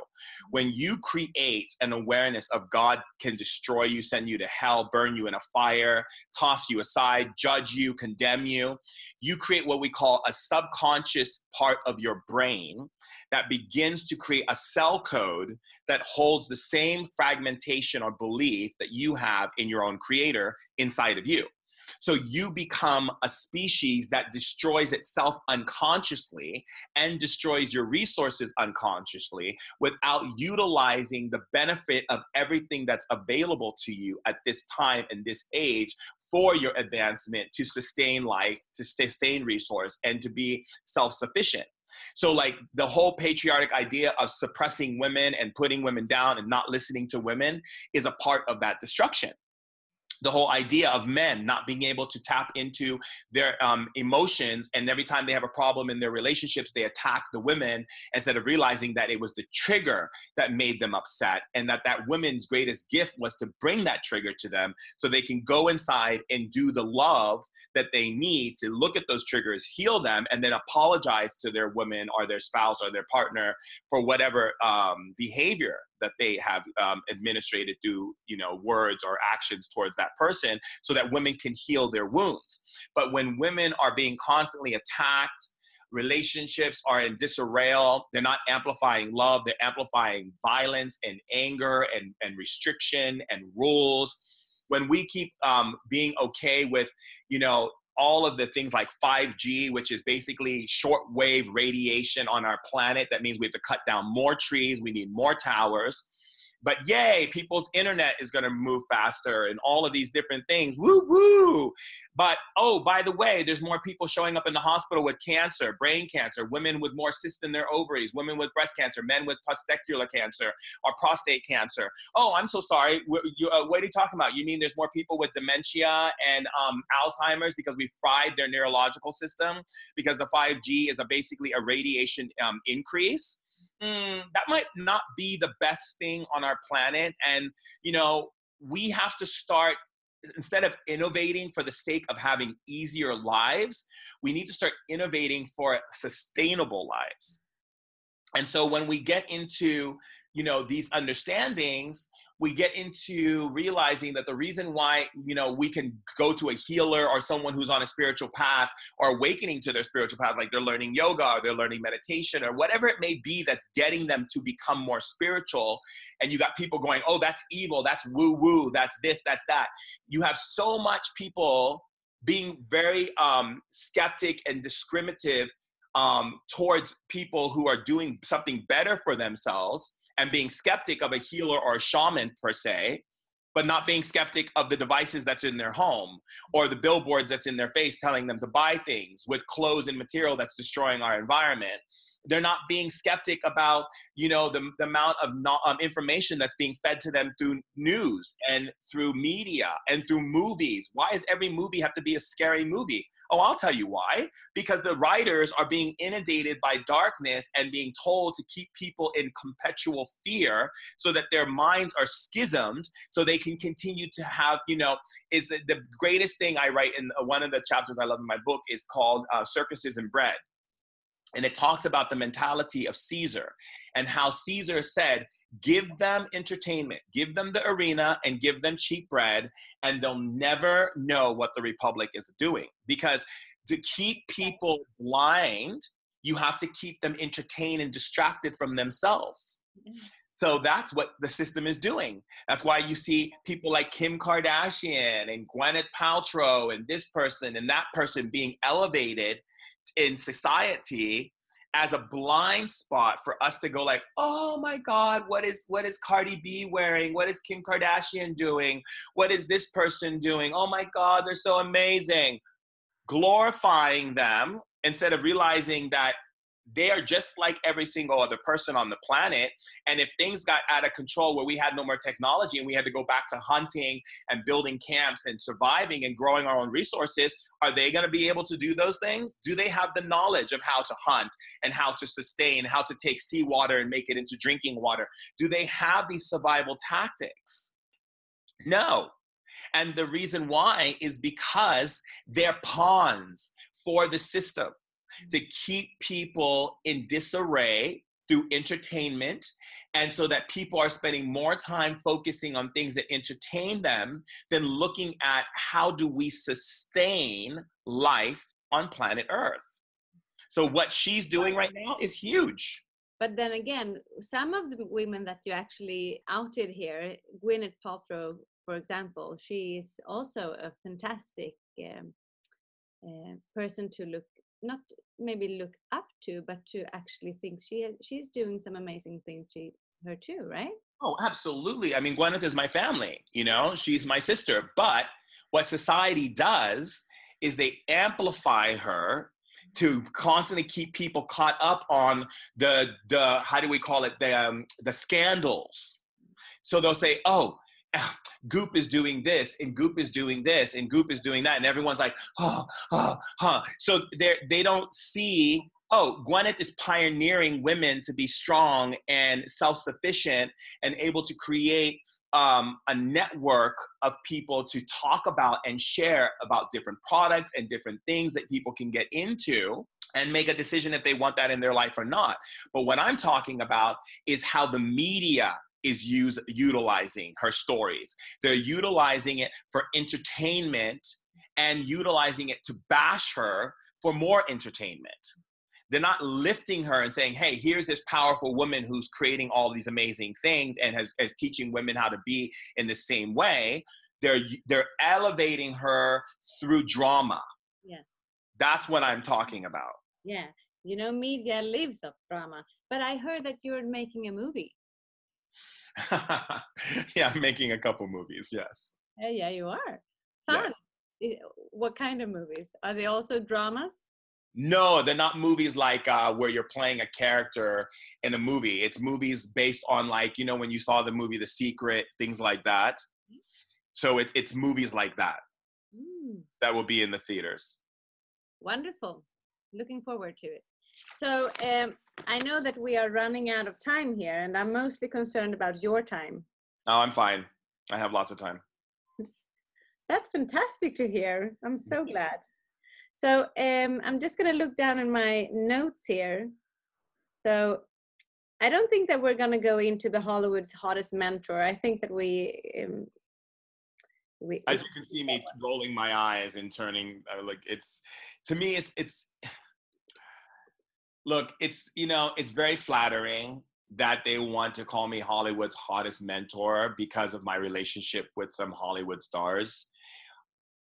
When you create an awareness of God can destroy you, send you to hell, burn you in a fire, toss you aside, judge you, condemn you, you create what we call a subconscious part of your brain that begins to create a cell code that holds the same fragmentation or belief that you have in your own creator inside of you. So you become a species that destroys itself unconsciously and destroys your resources unconsciously without utilizing the benefit of everything that's available to you at this time and this age for your advancement, to sustain life, to sustain resource, and to be self-sufficient. So like the whole patriarchic idea of suppressing women and putting women down and not listening to women is a part of that destruction. The whole idea of men not being able to tap into their emotions, and every time they have a problem in their relationships, they attack the women instead of realizing that it was the trigger that made them upset, and that woman's greatest gift was to bring that trigger to them so they can go inside and do the love that they need to look at those triggers, heal them, and then apologize to their woman or their spouse or their partner for whatever behavior that they have administrated through, words or actions towards that person, so that women can heal their wounds. But when women are being constantly attacked, relationships are in disarray, they're not amplifying love, they're amplifying violence and anger and restriction and rules. When we keep being okay with, all of the things like 5G, which is basically shortwave radiation on our planet. That means we have to cut down more trees. We need more towers. But yay, people's internet is going to move faster and all of these different things. Woo, woo. But, oh, by the way, there's more people showing up in the hospital with cancer, brain cancer, women with more cysts in their ovaries, women with breast cancer, men with testicular cancer or prostate cancer. Oh, I'm so sorry. What are you talking about? You mean there's more people with dementia and Alzheimer's because we fried their neurological system? Because the 5G is basically a radiation increase? That might not be the best thing on our planet. And, we have to start, instead of innovating for the sake of having easier lives, we need to start innovating for sustainable lives. And so when we get into, these understandings, we get into realizing that the reason why, you know, we can go to a healer or someone who's on a spiritual path or awakening to their spiritual path, like they're learning yoga or they're learning meditation or whatever it may be that's getting them to become more spiritual. And you got people going, oh, that's evil, that's woo-woo, that's this, that's that. You have so much people being very skeptic and discriminative towards people who are doing something better for themselves, and being skeptic of a healer or a shaman per se, but not being skeptic of the devices that's in their home or the billboards that's in their face telling them to buy things with clothes and material that's destroying our environment. They're not being skeptic about, you know, the amount of information that's being fed to them through news and through media and through movies. Why does every movie have to be a scary movie? Oh, I'll tell you why. Because the writers are being inundated by darkness and being told to keep people in perpetual fear so that their minds are schismed so they can continue to have, you know, is the greatest thing I write in one of the chapters I love in my book is called Circuses and Bread. And it talks about the mentality of Caesar and how Caesar said, give them entertainment, give them the arena and give them cheap bread, and they'll never know what the Republic is doing. Because to keep people blind, you have to keep them entertained and distracted from themselves. So that's what the system is doing. That's why you see people like Kim Kardashian and Gwyneth Paltrow and this person and that person being elevated in society as a blind spot for us to go like, oh my God, what is Cardi B wearing? What is Kim Kardashian doing? What is this person doing? Oh my God, they're so amazing. Glorifying them instead of realizing that they are just like every single other person on the planet. And if things got out of control where we had no more technology and we had to go back to hunting and building camps and surviving and growing our own resources, are they going to be able to do those things? Do they have the knowledge of how to hunt and how to sustain, how to take seawater and make it into drinking water? Do they have these survival tactics? No. And the reason why is because they're pawns for the system to keep people in disarray through entertainment, and so that people are spending more time focusing on things that entertain them than looking at how do we sustain life on planet Earth. So what she's doing right now is huge. But then again, some of the women that you actually outed here, Gwyneth Paltrow, for example, she is also a fantastic person to not maybe look up to, but to actually think she's doing some amazing things her too, right? Oh, absolutely. I mean, Gwyneth is my family, you know, she's my sister. But what society does is they amplify her to constantly keep people caught up on the how do we call it, the scandals. So they'll say, oh, Goop is doing this and Goop is doing this and Goop is doing that, and everyone's like, so they don't see, oh, Gwyneth is pioneering women to be strong and self-sufficient and able to create a network of people to talk about and share about different products and different things that people can get into and make a decision if they want that in their life or not. But what I'm talking about is how the media is utilizing her stories. They're utilizing it for entertainment and utilizing it to bash her for more entertainment. They're not lifting her and saying, hey, here's this powerful woman who's creating all these amazing things and is teaching women how to be in the same way. They're elevating her through drama. Yeah. That's what I'm talking about. Yeah. You know, media lives off drama. But I heard that you're making a movie. Yeah, I'm making a couple movies, yes. Yeah, you are. Fun. Yeah. What kind of movies? Are they also dramas? No, they're not movies like where you're playing a character in a movie. It's movies based on, like, you know, when you saw the movie The Secret, things like that. So it's movies like that that will be in the theaters. Wonderful. Looking forward to it. So I know that we are running out of time here, and I'm mostly concerned about your time. Oh, I'm fine. I have lots of time. That's fantastic to hear. I'm so glad. So I'm just going to look down in my notes here. So I don't think that we're going to go into the Hollywood's hottest mentor. I think that we as you can see me rolling my eyes and turning like it's, to me, it's look, it's, you know, it's very flattering that they want to call me Hollywood's hottest mentor because of my relationship with some Hollywood stars.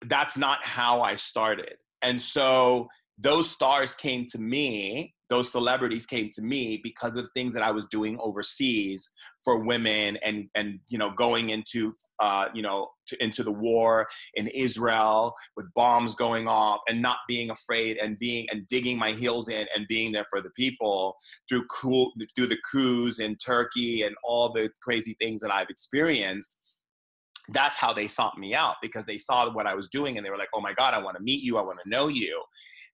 That's not how I started. And so those stars came to me, those celebrities came to me because of things that I was doing overseas for women, and you know, going into you know, into the war in Israel with bombs going off and not being afraid and digging my heels in and being there for the people through the coups in Turkey and all the crazy things that I've experienced. That's how they sought me out, because they saw what I was doing and they were like, oh my God, I want to meet you. I want to know you.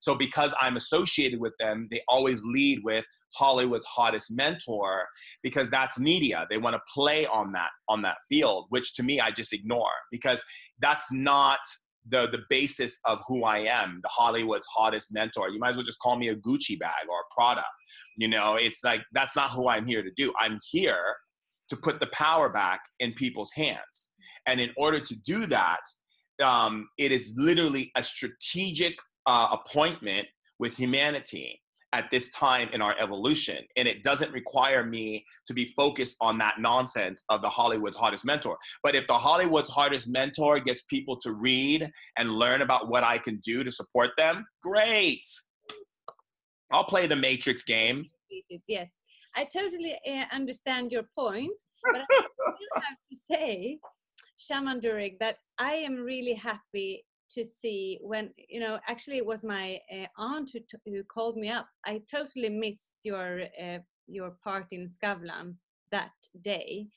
So because I'm associated with them, they always lead with Hollywood's hottest mentor, because that's media. They want to play on that field, which to me, I just ignore, because that's not the basis of who I am, the Hollywood's hottest mentor. You might as well just call me a Gucci bag or a Prada. You know, it's like, that's not who I'm here to do. I'm here to put the power back in people's hands. And in order to do that, it is literally a strategic appointment with humanity at this time in our evolution. And it doesn't require me to be focused on that nonsense of the Hollywood's hottest mentor. But if the Hollywood's hottest mentor gets people to read and learn about what I can do to support them, great. I'll play the Matrix game. Yes, I totally understand your point, but I still have to say, Shaman Durek, that I am really happy to see when, you know, actually it was my aunt who called me up. I totally missed your part in Skavlan that day.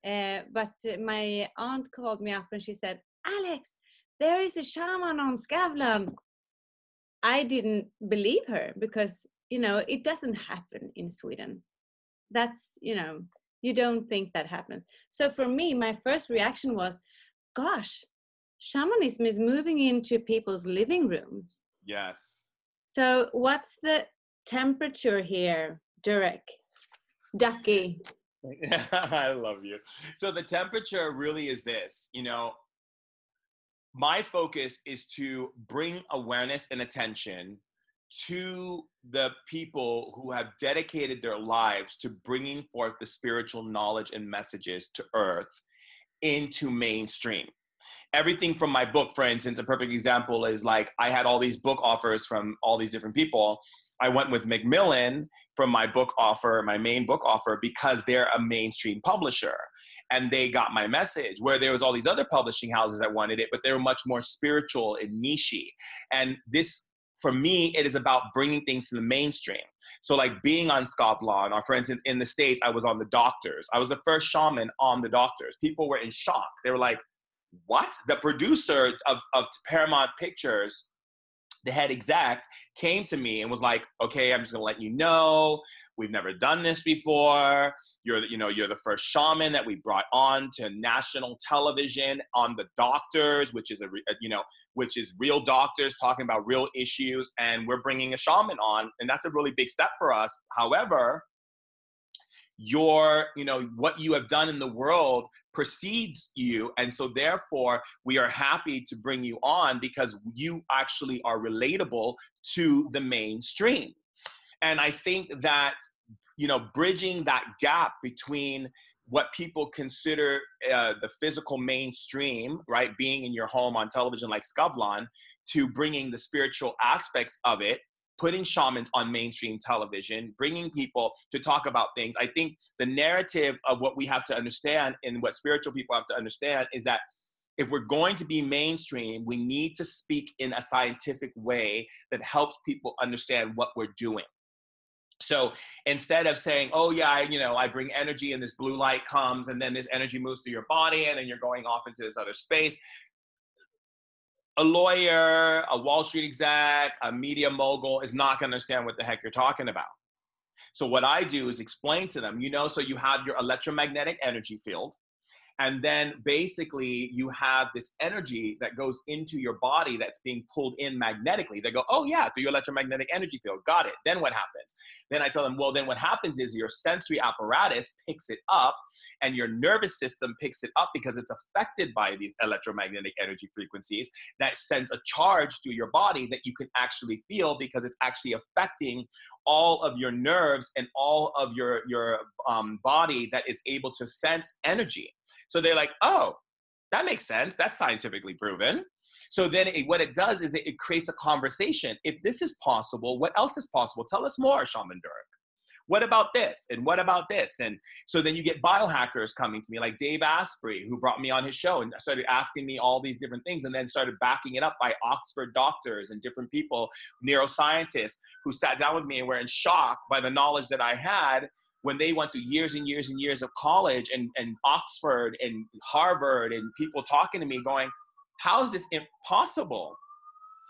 But my aunt called me up and she said, Alex, there is a shaman on Skavlan. I didn't believe her because, you know, it doesn't happen in Sweden. That's, you know, you don't think that happens. So for me, my first reaction was, gosh, shamanism is moving into people's living rooms. Yes. So what's the temperature here, Durek? Ducky. I love you. So the temperature really is this, you know, my focus is to bring awareness and attention to the people who have dedicated their lives to bringing forth the spiritual knowledge and messages to earth into mainstream. Everything from my book, for instance, a perfect example is like, I had all these book offers from all these different people. I went with Macmillan from my book offer, my main book offer, because they're a mainstream publisher. And they got my message, where there was all these other publishing houses that wanted it, but they were much more spiritual and nichey. And this, for me, it is about bringing things to the mainstream. So like being on Skavlan, or for instance, in the States, I was on The Doctors. I was the first shaman on The Doctors. People were in shock. They were like, what? The producer of Paramount Pictures, the head exec, came to me and was like, okay, I'm just gonna let you know, we've never done this before. You're the first shaman that we brought on to national television on The Doctors, which is which is real doctors talking about real issues, and we're bringing a shaman on, and that's a really big step for us. However, what you have done in the world precedes you. And so therefore, we are happy to bring you on because you actually are relatable to the mainstream. And I think that, you know, bridging that gap between what people consider the physical mainstream, right, being in your home on television like Skavlan, to bringing the spiritual aspects of it, putting shamans on mainstream television, bringing people to talk about things. I think the narrative of what we have to understand and what spiritual people have to understand is that if we're going to be mainstream, we need to speak in a scientific way that helps people understand what we're doing. So instead of saying, oh yeah, I bring energy and this blue light comes and then this energy moves through your body and then you're going off into this other space, a lawyer, a Wall Street exec, a media mogul is not going to understand what the heck you're talking about. So what I do is explain to them, so you have your electromagnetic energy field, And then basically you have this energy that goes into your body that's being pulled in magnetically. They go, oh yeah, through your electromagnetic energy field. Got it. Then what happens? Then I tell them, well, then what happens is your sensory apparatus picks it up and your nervous system picks it up because it's affected by these electromagnetic energy frequencies that sends a charge through your body that you can actually feel because it's actually affecting all of your nerves and all of your body that is able to sense energy. So they're like, oh, that makes sense. That's scientifically proven. So then what it does is it creates a conversation. If this is possible, what else is possible? Tell us more, Shaman Durek. What about this? And what about this? And so then you get biohackers coming to me, like Dave Asprey, who brought me on his show and started asking me all these different things, and then started backing it up by Oxford doctors and different people, neuroscientists, who sat down with me and were in shock by the knowledge that I had when they went through years and years and years of college and Oxford and Harvard, and people talking to me going, how is this impossible?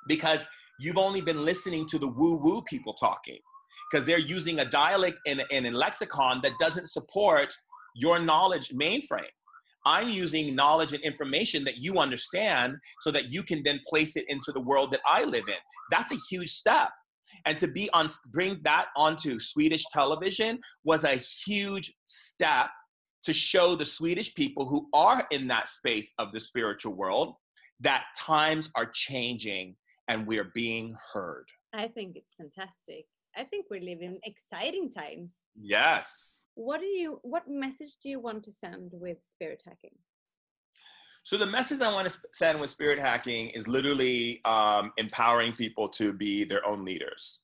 Because you've only been listening to the woo-woo people talking, because they're using a dialect and a lexicon that doesn't support your knowledge mainframe. I'm using knowledge and information that you understand so that you can then place it into the world that I live in. That's a huge step. And to bring that onto Swedish television was a huge step to show the Swedish people who are in that space of the spiritual world that times are changing and we're being heard. I think it's fantastic. I think we live in exciting times. Yes. What message do you want to send with spirit hacking? So the message I want to send with spirit hacking is literally empowering people to be their own leaders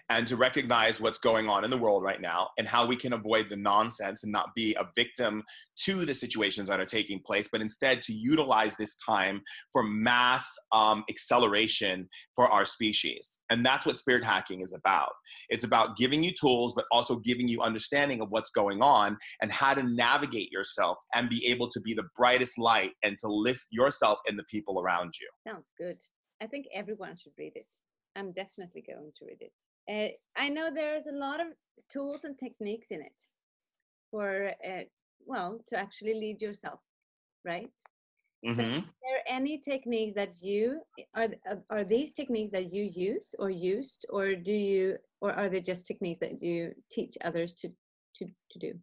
and to recognize what's going on in the world right now and how we can avoid the nonsense and not be a victim to the situations that are taking place, but instead to utilize this time for mass acceleration for our species. And that's what spirit hacking is about. It's about giving you tools, but also giving you understanding of what's going on and how to navigate yourself and be able to be the brightest light and to lift yourself and the people around you. Sounds good. I think everyone should read it. I'm definitely going to read it. I know there's a lot of tools and techniques in it for, to actually lead yourself, right? Mm-hmm. Is there any techniques that are these techniques that you use or used, or are they just techniques that you teach others to do?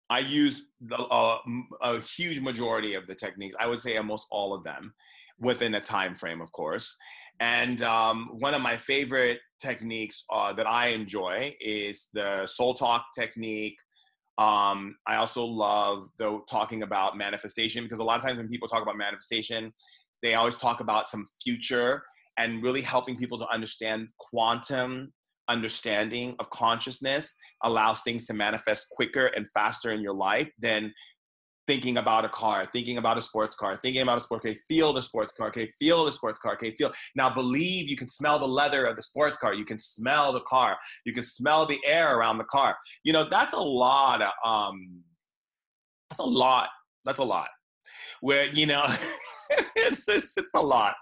I use a huge majority of the techniques. I would say almost all of them, within a time frame, of course. And one of my favorite techniques that I enjoy is the soul talk technique. I also love talking about manifestation, because a lot of times when people talk about manifestation, they always talk about some future, and really helping people to understand quantum understanding of consciousness allows things to manifest quicker and faster in your life than thinking about a car, thinking about a sports car, thinking about a sports car. Okay, feel the sports car. Okay, feel the sports car. Okay, feel. Now believe you can smell the leather of the sports car. You can smell the car. You can smell the air around the car. You know, that's a lot. That's a lot. Where, you know, it's a lot.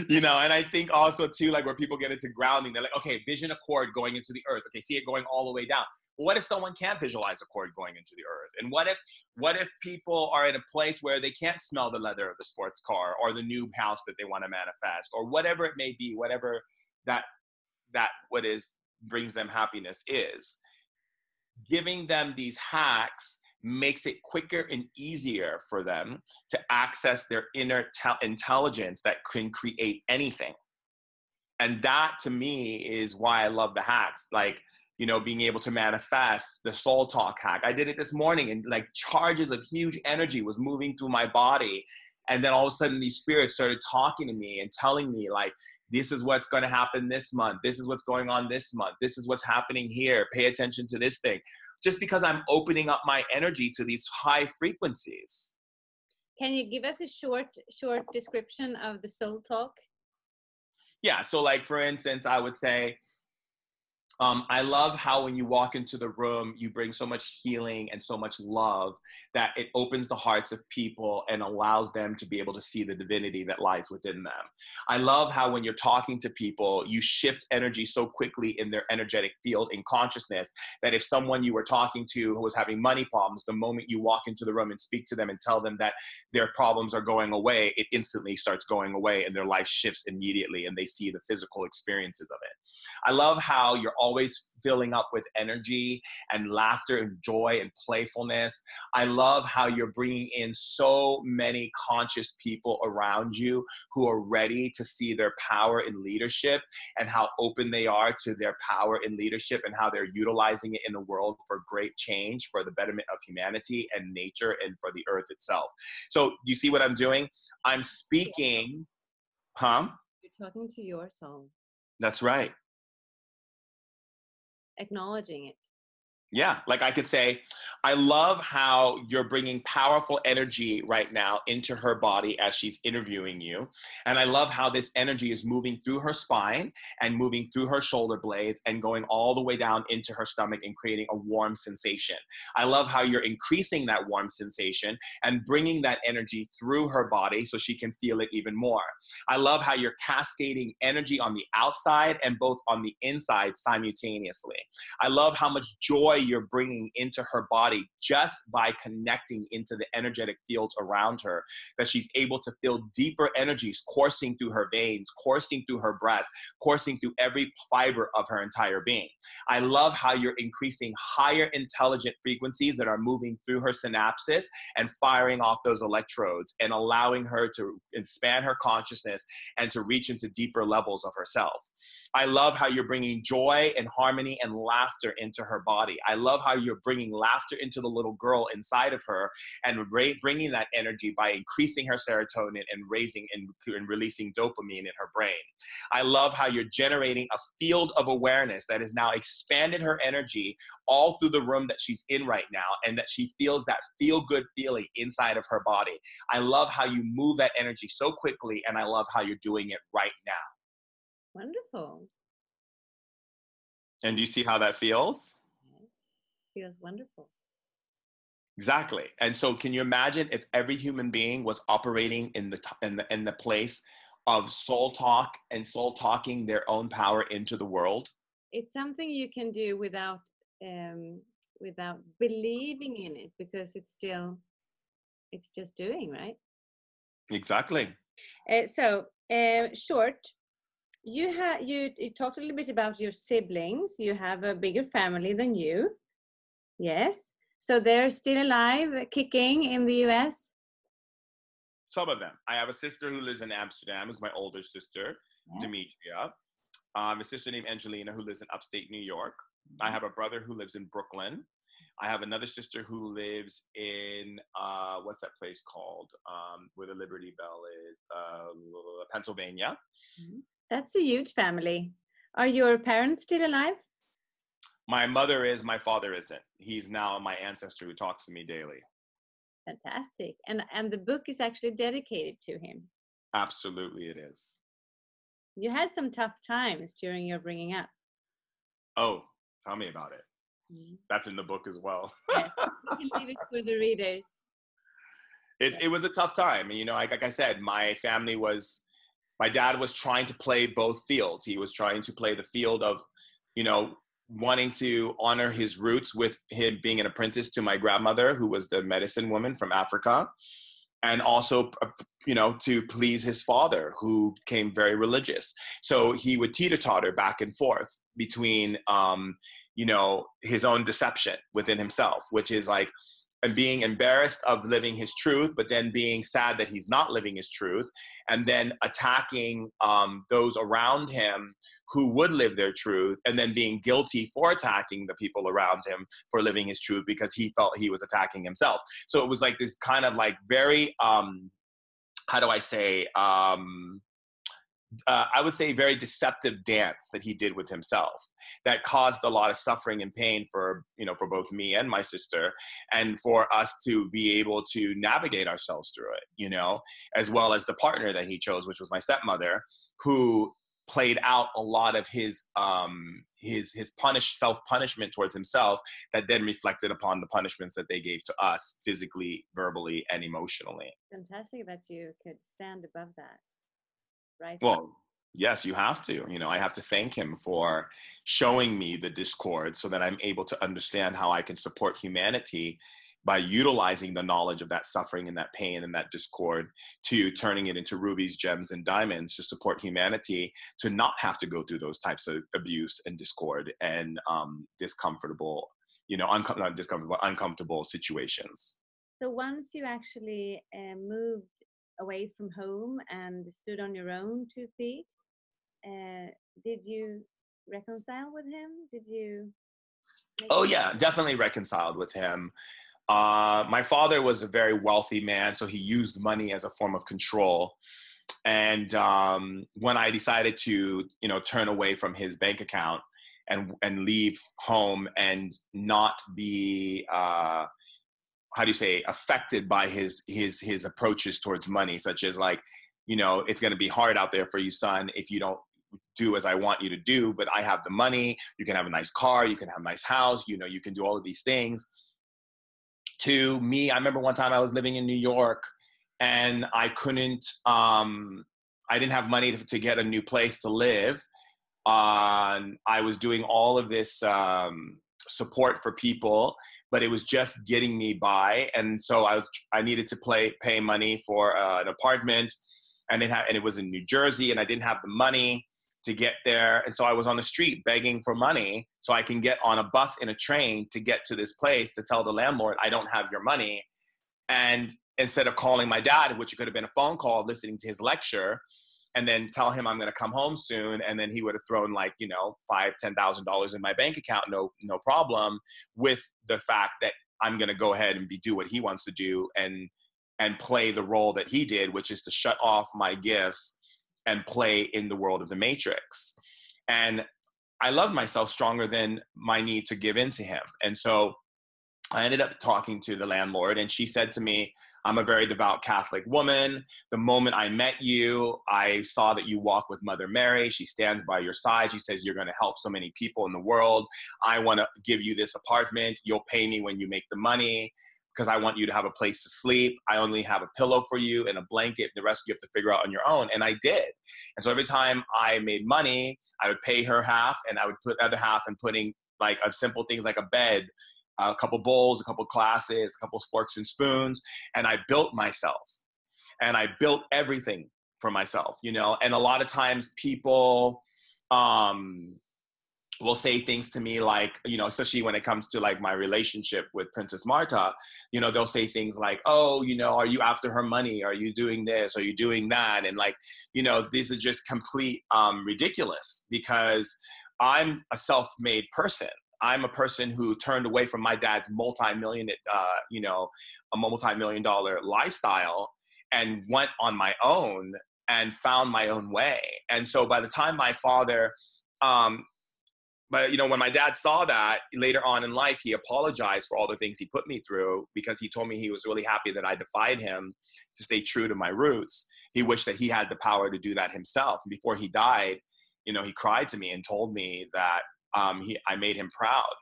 You know, and I think also too, like where people get into grounding, they're like, okay, vision a cord going into the earth. Okay, see it going all the way down. But what if someone can't visualize a cord going into the earth? And what if people are in a place where they can't smell the leather of the sports car or the new house that they want to manifest, or whatever it may be, whatever that brings them happiness is. Giving them these hacks makes it quicker and easier for them to access their inner intelligence that can create anything. And that to me is why I love the hacks. Like, you know, being able to manifest the soul talk hack. I did it this morning, and like charges of huge energy was moving through my body. And then all of a sudden these spirits started talking to me and telling me, like, this is what's going to happen this month. This is what's going on this month. This is what's happening here. Pay attention to this thing. Just because I'm opening up my energy to these high frequencies. Can you give us a short description of the soul talk? Yeah. So like, for instance, I would say, I love how when you walk into the room, you bring so much healing and so much love that it opens the hearts of people and allows them to be able to see the divinity that lies within them. I love how when you're talking to people, you shift energy so quickly in their energetic field in consciousness that if someone you were talking to who was having money problems, the moment you walk into the room and speak to them and tell them that their problems are going away, it instantly starts going away and their life shifts immediately and they see the physical experiences of it. I love how you're always filling up with energy and laughter and joy and playfulness. I love how you're bringing in so many conscious people around you who are ready to see their power in leadership and how open they are to their power in leadership and how they're utilizing it in the world for great change, for the betterment of humanity and nature and for the earth itself. So you see what I'm doing? I'm speaking, huh? You're talking to your soul. That's right. Acknowledging it. Yeah, like I could say, I love how you're bringing powerful energy right now into her body as she's interviewing you. And I love how this energy is moving through her spine and moving through her shoulder blades and going all the way down into her stomach and creating a warm sensation. I love how you're increasing that warm sensation and bringing that energy through her body so she can feel it even more. I love how you're cascading energy on the outside and both on the inside simultaneously. I love how much joy you're bringing into her body just by connecting into the energetic fields around her, that she's able to feel deeper energies coursing through her veins, coursing through her breath, coursing through every fiber of her entire being. I love how you're increasing higher intelligent frequencies that are moving through her synapses and firing off those electrodes and allowing her to expand her consciousness and to reach into deeper levels of herself. I love how you're bringing joy and harmony and laughter into her body. I love how you're bringing laughter into the little girl inside of her and bringing that energy by increasing her serotonin and raising and releasing dopamine in her brain. I love how you're generating a field of awareness that has now expanded her energy all through the room that she's in right now and that she feels that feel-good feeling inside of her body. I love how you move that energy so quickly and I love how you're doing it right now. Wonderful. And do you see how that feels? Yes. Feels wonderful. Exactly. And so can you imagine if every human being was operating in the place of soul talk and soul talking their own power into the world? It's something you can do without believing in it, because it's just doing, right? Exactly. Short. You talked a little bit about your siblings. You have a bigger family than you. Yes. So they're still alive, kicking in the US? Some of them. I have a sister who lives in Amsterdam, who's my older sister, yeah. Demetria. A sister named Angelina who lives in upstate New York. I have a brother who lives in Brooklyn. I have another sister who lives in, what's that place called? Where the Liberty Bell is, Pennsylvania. That's a huge family. Are your parents still alive? My mother is, my father isn't. He's now my ancestor who talks to me daily. Fantastic. And the book is actually dedicated to him. Absolutely it is. You had some tough times during your bringing up. Oh, tell me about it. That's in the book as well. Yes, we can leave it for the readers. It was a tough time. And, like I said, my dad was trying to play both fields. He was trying to play the field of, wanting to honor his roots with him being an apprentice to my grandmother, who was the medicine woman from Africa. And also, to please his father, who became very religious. So he would teeter-totter back and forth between, his own deception within himself, which is like, and being embarrassed of living his truth, but then being sad that he's not living his truth, and then attacking those around him who would live their truth, and then being guilty for attacking the people around him for living his truth because he felt he was attacking himself. So it was like this kind of like very, I would say very deceptive dance that he did with himself that caused a lot of suffering and pain for both me and my sister, and for us to be able to navigate ourselves through it, as well as the partner that he chose, which was my stepmother, who played out a lot of his self-punishment towards himself that then reflected upon the punishments that they gave to us physically, verbally, and emotionally. Fantastic that you could stand above that, right? Well, yes, you have to. I have to thank him for showing me the discord so that I'm able to understand how I can support humanity by utilizing the knowledge of that suffering and that pain and that discord to turning it into rubies, gems, and diamonds to support humanity to not have to go through those types of abuse and discord and uncomfortable situations. So once you actually moved away from home and stood on your own 2 feet, did you reconcile with him? Did you? Oh yeah, definitely reconciled with him. My father was a very wealthy man, so he used money as a form of control. And when I decided to, turn away from his bank account and leave home and not be, affected by his approaches towards money, such as like, it's going to be hard out there for you, son, if you don't do as I want you to do, but I have the money, you can have a nice car, you can have a nice house, you can do all of these things. To me, I remember one time I was living in New York and I couldn't, I didn't have money to get a new place to live. I was doing all of this support for people, but it was just getting me by. And so I needed to pay money for an apartment, and it was in New Jersey, and I didn't have the money to get there. And so I was on the street begging for money so I can get on a bus and a train to get to this place to tell the landlord, I don't have your money. And instead of calling my dad, which could have been a phone call, listening to his lecture, and then tell him I'm going to come home soon, and then he would have thrown like, $5,000-$10,000 in my bank account, no problem, with the fact that I'm going to go ahead and do what he wants to do and play the role that he did, which is to shut off my gifts and play in the world of the matrix. And I loved myself stronger than my need to give in to him. And so I ended up talking to the landlord, and she said to me, I'm a very devout Catholic woman. The moment I met you, I saw that you walk with Mother Mary. She stands by your side. She says, you're going to help so many people in the world. I want to give you this apartment. You'll pay me when you make the money, because I want you to have a place to sleep. I only have a pillow for you and a blanket. The rest you have to figure out on your own. And I did. And so every time I made money, I would pay her half, and I would put the other half in putting like simple things like a bed, a couple bowls, a couple glasses, a couple forks and spoons. And I built myself, and I built everything for myself, and a lot of times people, will say things to me like, especially when it comes to like my relationship with Princess Marta, they'll say things like, oh, are you after her money? Are you doing this? Are you doing that? And like, these are just complete ridiculous, because I'm a self-made person. I'm a person who turned away from my dad's multi-million dollar lifestyle and went on my own and found my own way. And so by the time my father, when my dad saw that later on in life, he apologized for all the things he put me through, because he told me he was really happy that I defied him to stay true to my roots. He wished that he had the power to do that himself. And before he died, he cried to me and told me that I made him proud,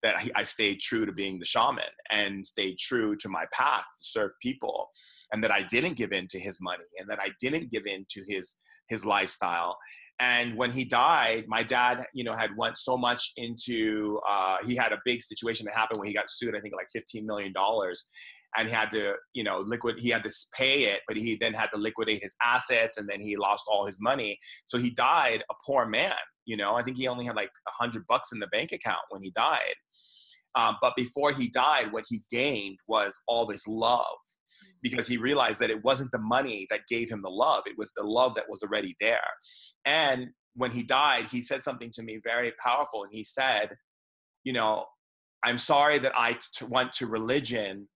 that I stayed true to being the shaman and stayed true to my path to serve people, and that I didn't give in to his money, and that I didn't give in to his lifestyle. And when he died, my dad, had went so much into, he had a big situation that happened when he got sued, I think like $15 million. And he had to, he had to pay it, but he then had to liquidate his assets, and then he lost all his money. So he died a poor man. I think he only had like $100 in the bank account when he died. But before he died, what he gained was all this love, because he realized that it wasn't the money that gave him the love. It was the love that was already there. And when he died, he said something to me very powerful. And he said, I'm sorry that I went to religion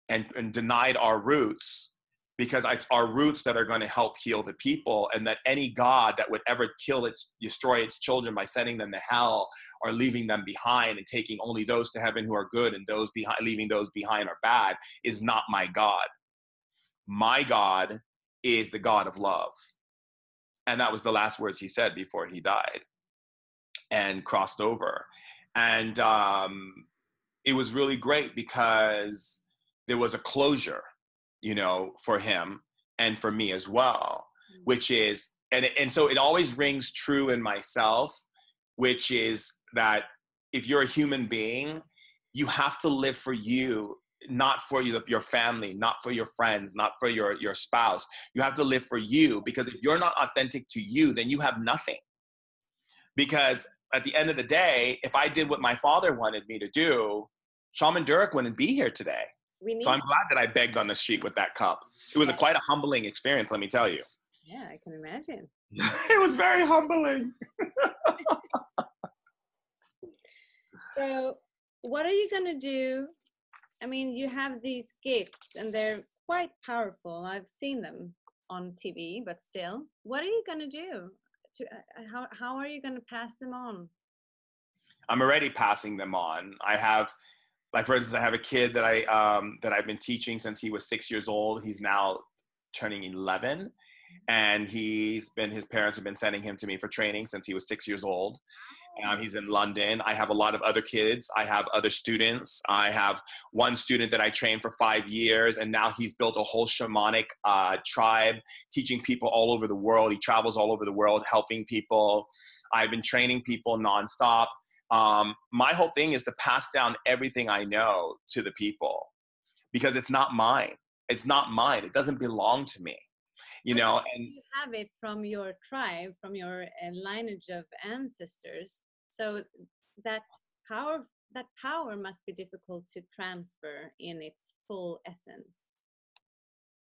and denied our roots, because it's our roots that are going to help heal the people, and that any God that would ever destroy its children by sending them to hell or leaving them behind and taking only those to heaven who are good and those behind, leaving those behind are bad, is not my God. My God is the God of love. And that was the last words he said before he died and crossed over. And it was really great because there was a closure, you know, for him and for me as well, which is, and so it always rings true in myself, which is that if you're a human being, you have to live for you, not for your family, not for your friends, not for your spouse. You have to live for you, because if you're not authentic to you, then you have nothing. Because at the end of the day, if I did what my father wanted me to do, Shaman Durek wouldn't be here today. So I'm glad that I begged on the street with that cup. It was quite a humbling experience, let me tell you. Yeah, I can imagine. It was very humbling. So what are you going to do? I mean, you have these gifts and they're quite powerful. I've seen them on TV, but still, what are you going to do? How are you going to pass them on? I'm already passing them on. I have, like, for instance, I have a kid that I've been teaching since he was 6 years old. He's now turning 11. And his parents have been sending him to me for training since he was 6 years old. He's in London. I have a lot of other kids. I have other students. I have one student that I trained for 5 years, and now he's built a whole shamanic tribe, teaching people all over the world. He travels all over the world, helping people. I've been training people nonstop. My whole thing is to pass down everything I know to the people, because it's not mine. It's not mine. It doesn't belong to me. You know, and you have it from your tribe, from your lineage of ancestors. So that power must be difficult to transfer in its full essence.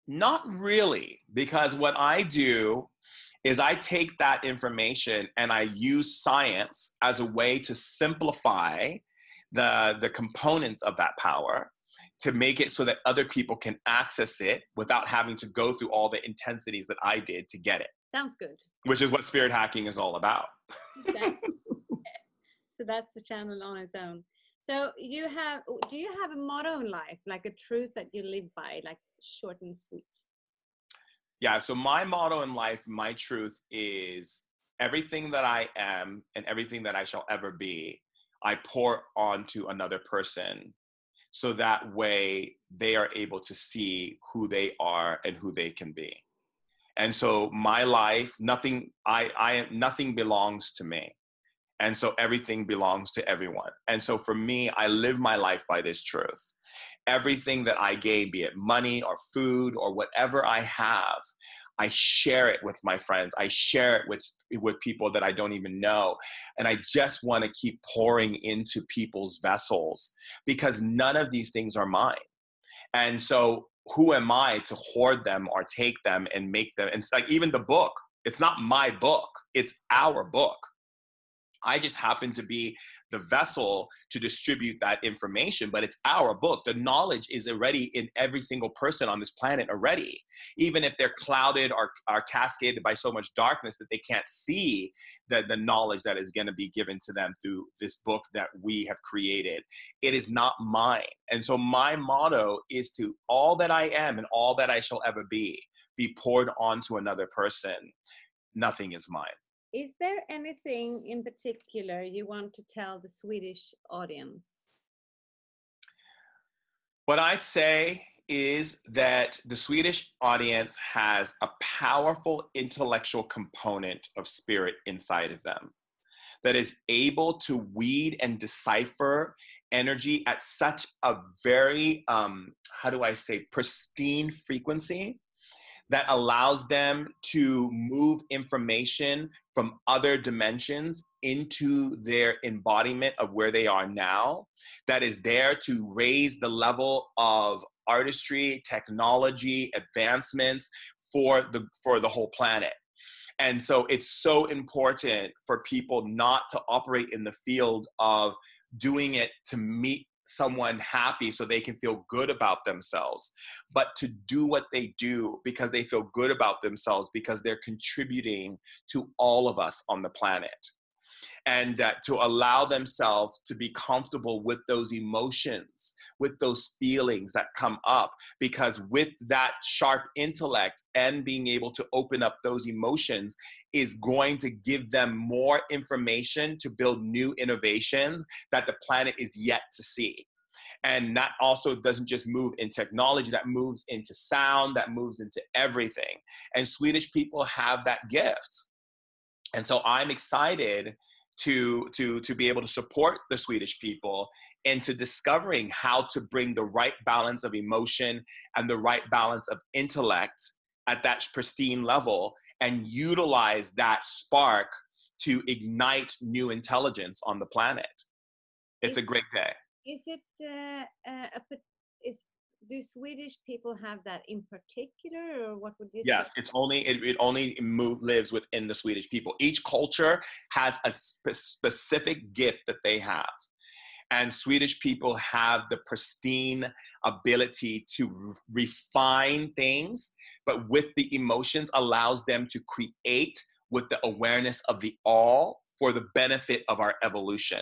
Not really, because what I do is I take that information and I use science as a way to simplify the components of that power, to make it so that other people can access it without having to go through all the intensities that I did to get it. Sounds good. Which is what spirit hacking is all about. Exactly. Yes. So that's a channel on its own. So do you have a motto in life, like a truth that you live by, like short and sweet? Yeah, so my motto in life, my truth is everything that I am and everything that I shall ever be, I pour onto another person. So that way they are able to see who they are and who they can be. And so my life, nothing belongs to me. And so everything belongs to everyone. And so for me, I live my life by this truth. Everything that I gain, be it money or food or whatever I have, I share it with my friends. I share it with people that I don't even know. And I just want to keep pouring into people's vessels, because none of these things are mine. And so who am I to hoard them or take them and make them? And it's like, even the book, it's not my book, it's our book. I just happen to be the vessel to distribute that information, but it's our book. The knowledge is already in every single person on this planet already. Even if they're clouded or are cascaded by so much darkness that they can't see the knowledge that is going to be given to them through this book that we have created. It is not mine. And so my motto is to all that I am and all that I shall ever be poured onto another person. Nothing is mine. Is there anything in particular you want to tell the Swedish audience? What I'd say is that the Swedish audience has a powerful intellectual component of spirit inside of them that is able to weed and decipher energy at such a very, pristine frequency that allows them to move information from other dimensions into their embodiment of where they are now, that is there to raise the level of artistry, technology, advancements for the whole planet. And so it's so important for people not to operate in the field of doing it to meet someone happy so they can feel good about themselves, but to do what they do because they feel good about themselves, because they're contributing to all of us on the planet. and to allow themselves to be comfortable with those emotions, with those feelings that come up, because with that sharp intellect and being able to open up those emotions is going to give them more information to build new innovations that the planet is yet to see. And that also doesn't just move in technology, that moves into sound, that moves into everything. And Swedish people have that gift. And so I'm excited to be able to support the Swedish people into discovering how to bring the right balance of emotion and the right balance of intellect at that pristine level and utilize that spark to ignite new intelligence on the planet. It's a great day. Is it do Swedish people have that in particular, or what would you say? Yes, it only lives within the Swedish people. Each culture has a specific gift that they have. And Swedish people have the pristine ability to refine things, but with the emotions allows them to create with the awareness of the all for the benefit of our evolution.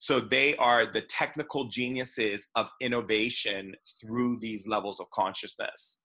So they are the technical geniuses of innovation through these levels of consciousness.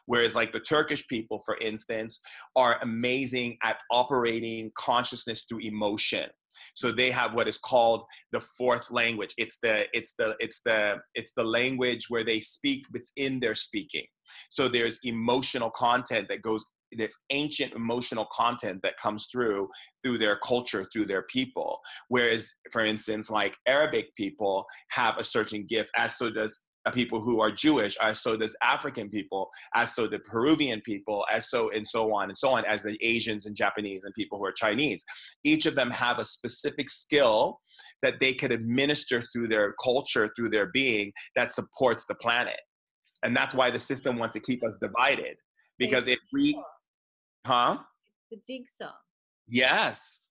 Whereas like the Turkish people, for instance, are amazing at operating consciousness through emotion. So they have what is called the fourth language. It's the language where they speak within their speaking. So there's emotional content that goes, there's ancient emotional content that comes through their culture, through their people. Whereas, for instance, like Arabic people have a certain gift, as so does people who are Jewish, as so does African people, as so the Peruvian people, as so and so on, as the Asians and Japanese and people who are Chinese. Each of them have a specific skill that they can administer through their culture, through their being, that supports the planet. And that's why the system wants to keep us divided. Because if we... Huh? The jigsaw. Yes.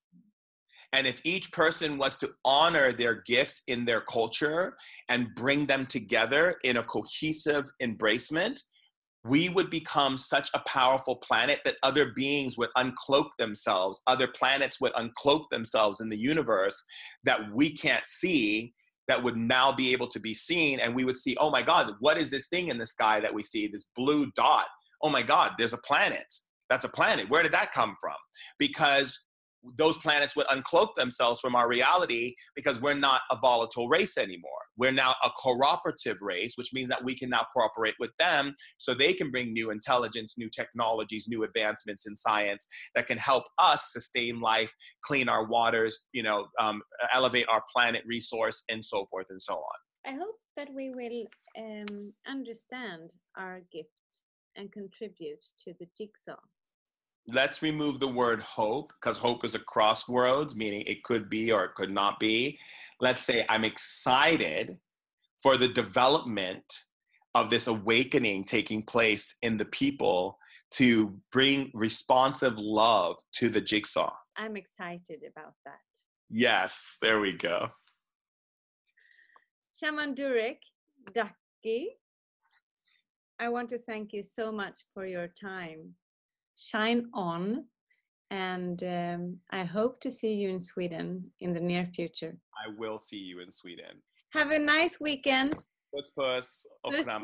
And if each person was to honor their gifts in their culture and bring them together in a cohesive embracement, we would become such a powerful planet that other beings would uncloak themselves, other planets would uncloak themselves in the universe that we can't see, that would now be able to be seen. And we would see, oh my God, what is this thing in the sky that we see, this blue dot? Oh my God, there's a planet. That's a planet. Where did that come from? Because those planets would uncloak themselves from our reality, because we're not a volatile race anymore. We're now a cooperative race, which means that we can now cooperate with them so they can bring new intelligence, new technologies, new advancements in science that can help us sustain life, clean our waters, elevate our planet resource, and so forth and so on. I hope that we will understand our gift and contribute to the jigsaw. Let's remove the word hope, because hope is a crossroads, meaning it could be or it could not be. Let's say I'm excited for the development of this awakening taking place in the people to bring responsive love to the jigsaw. I'm excited about that. Yes, there we go. Shaman Durek, Ducky, I want to thank you so much for your time. Shine on, and I hope to see you in Sweden in the near future. I will see you in Sweden. Have a nice weekend. Puss puss och kram.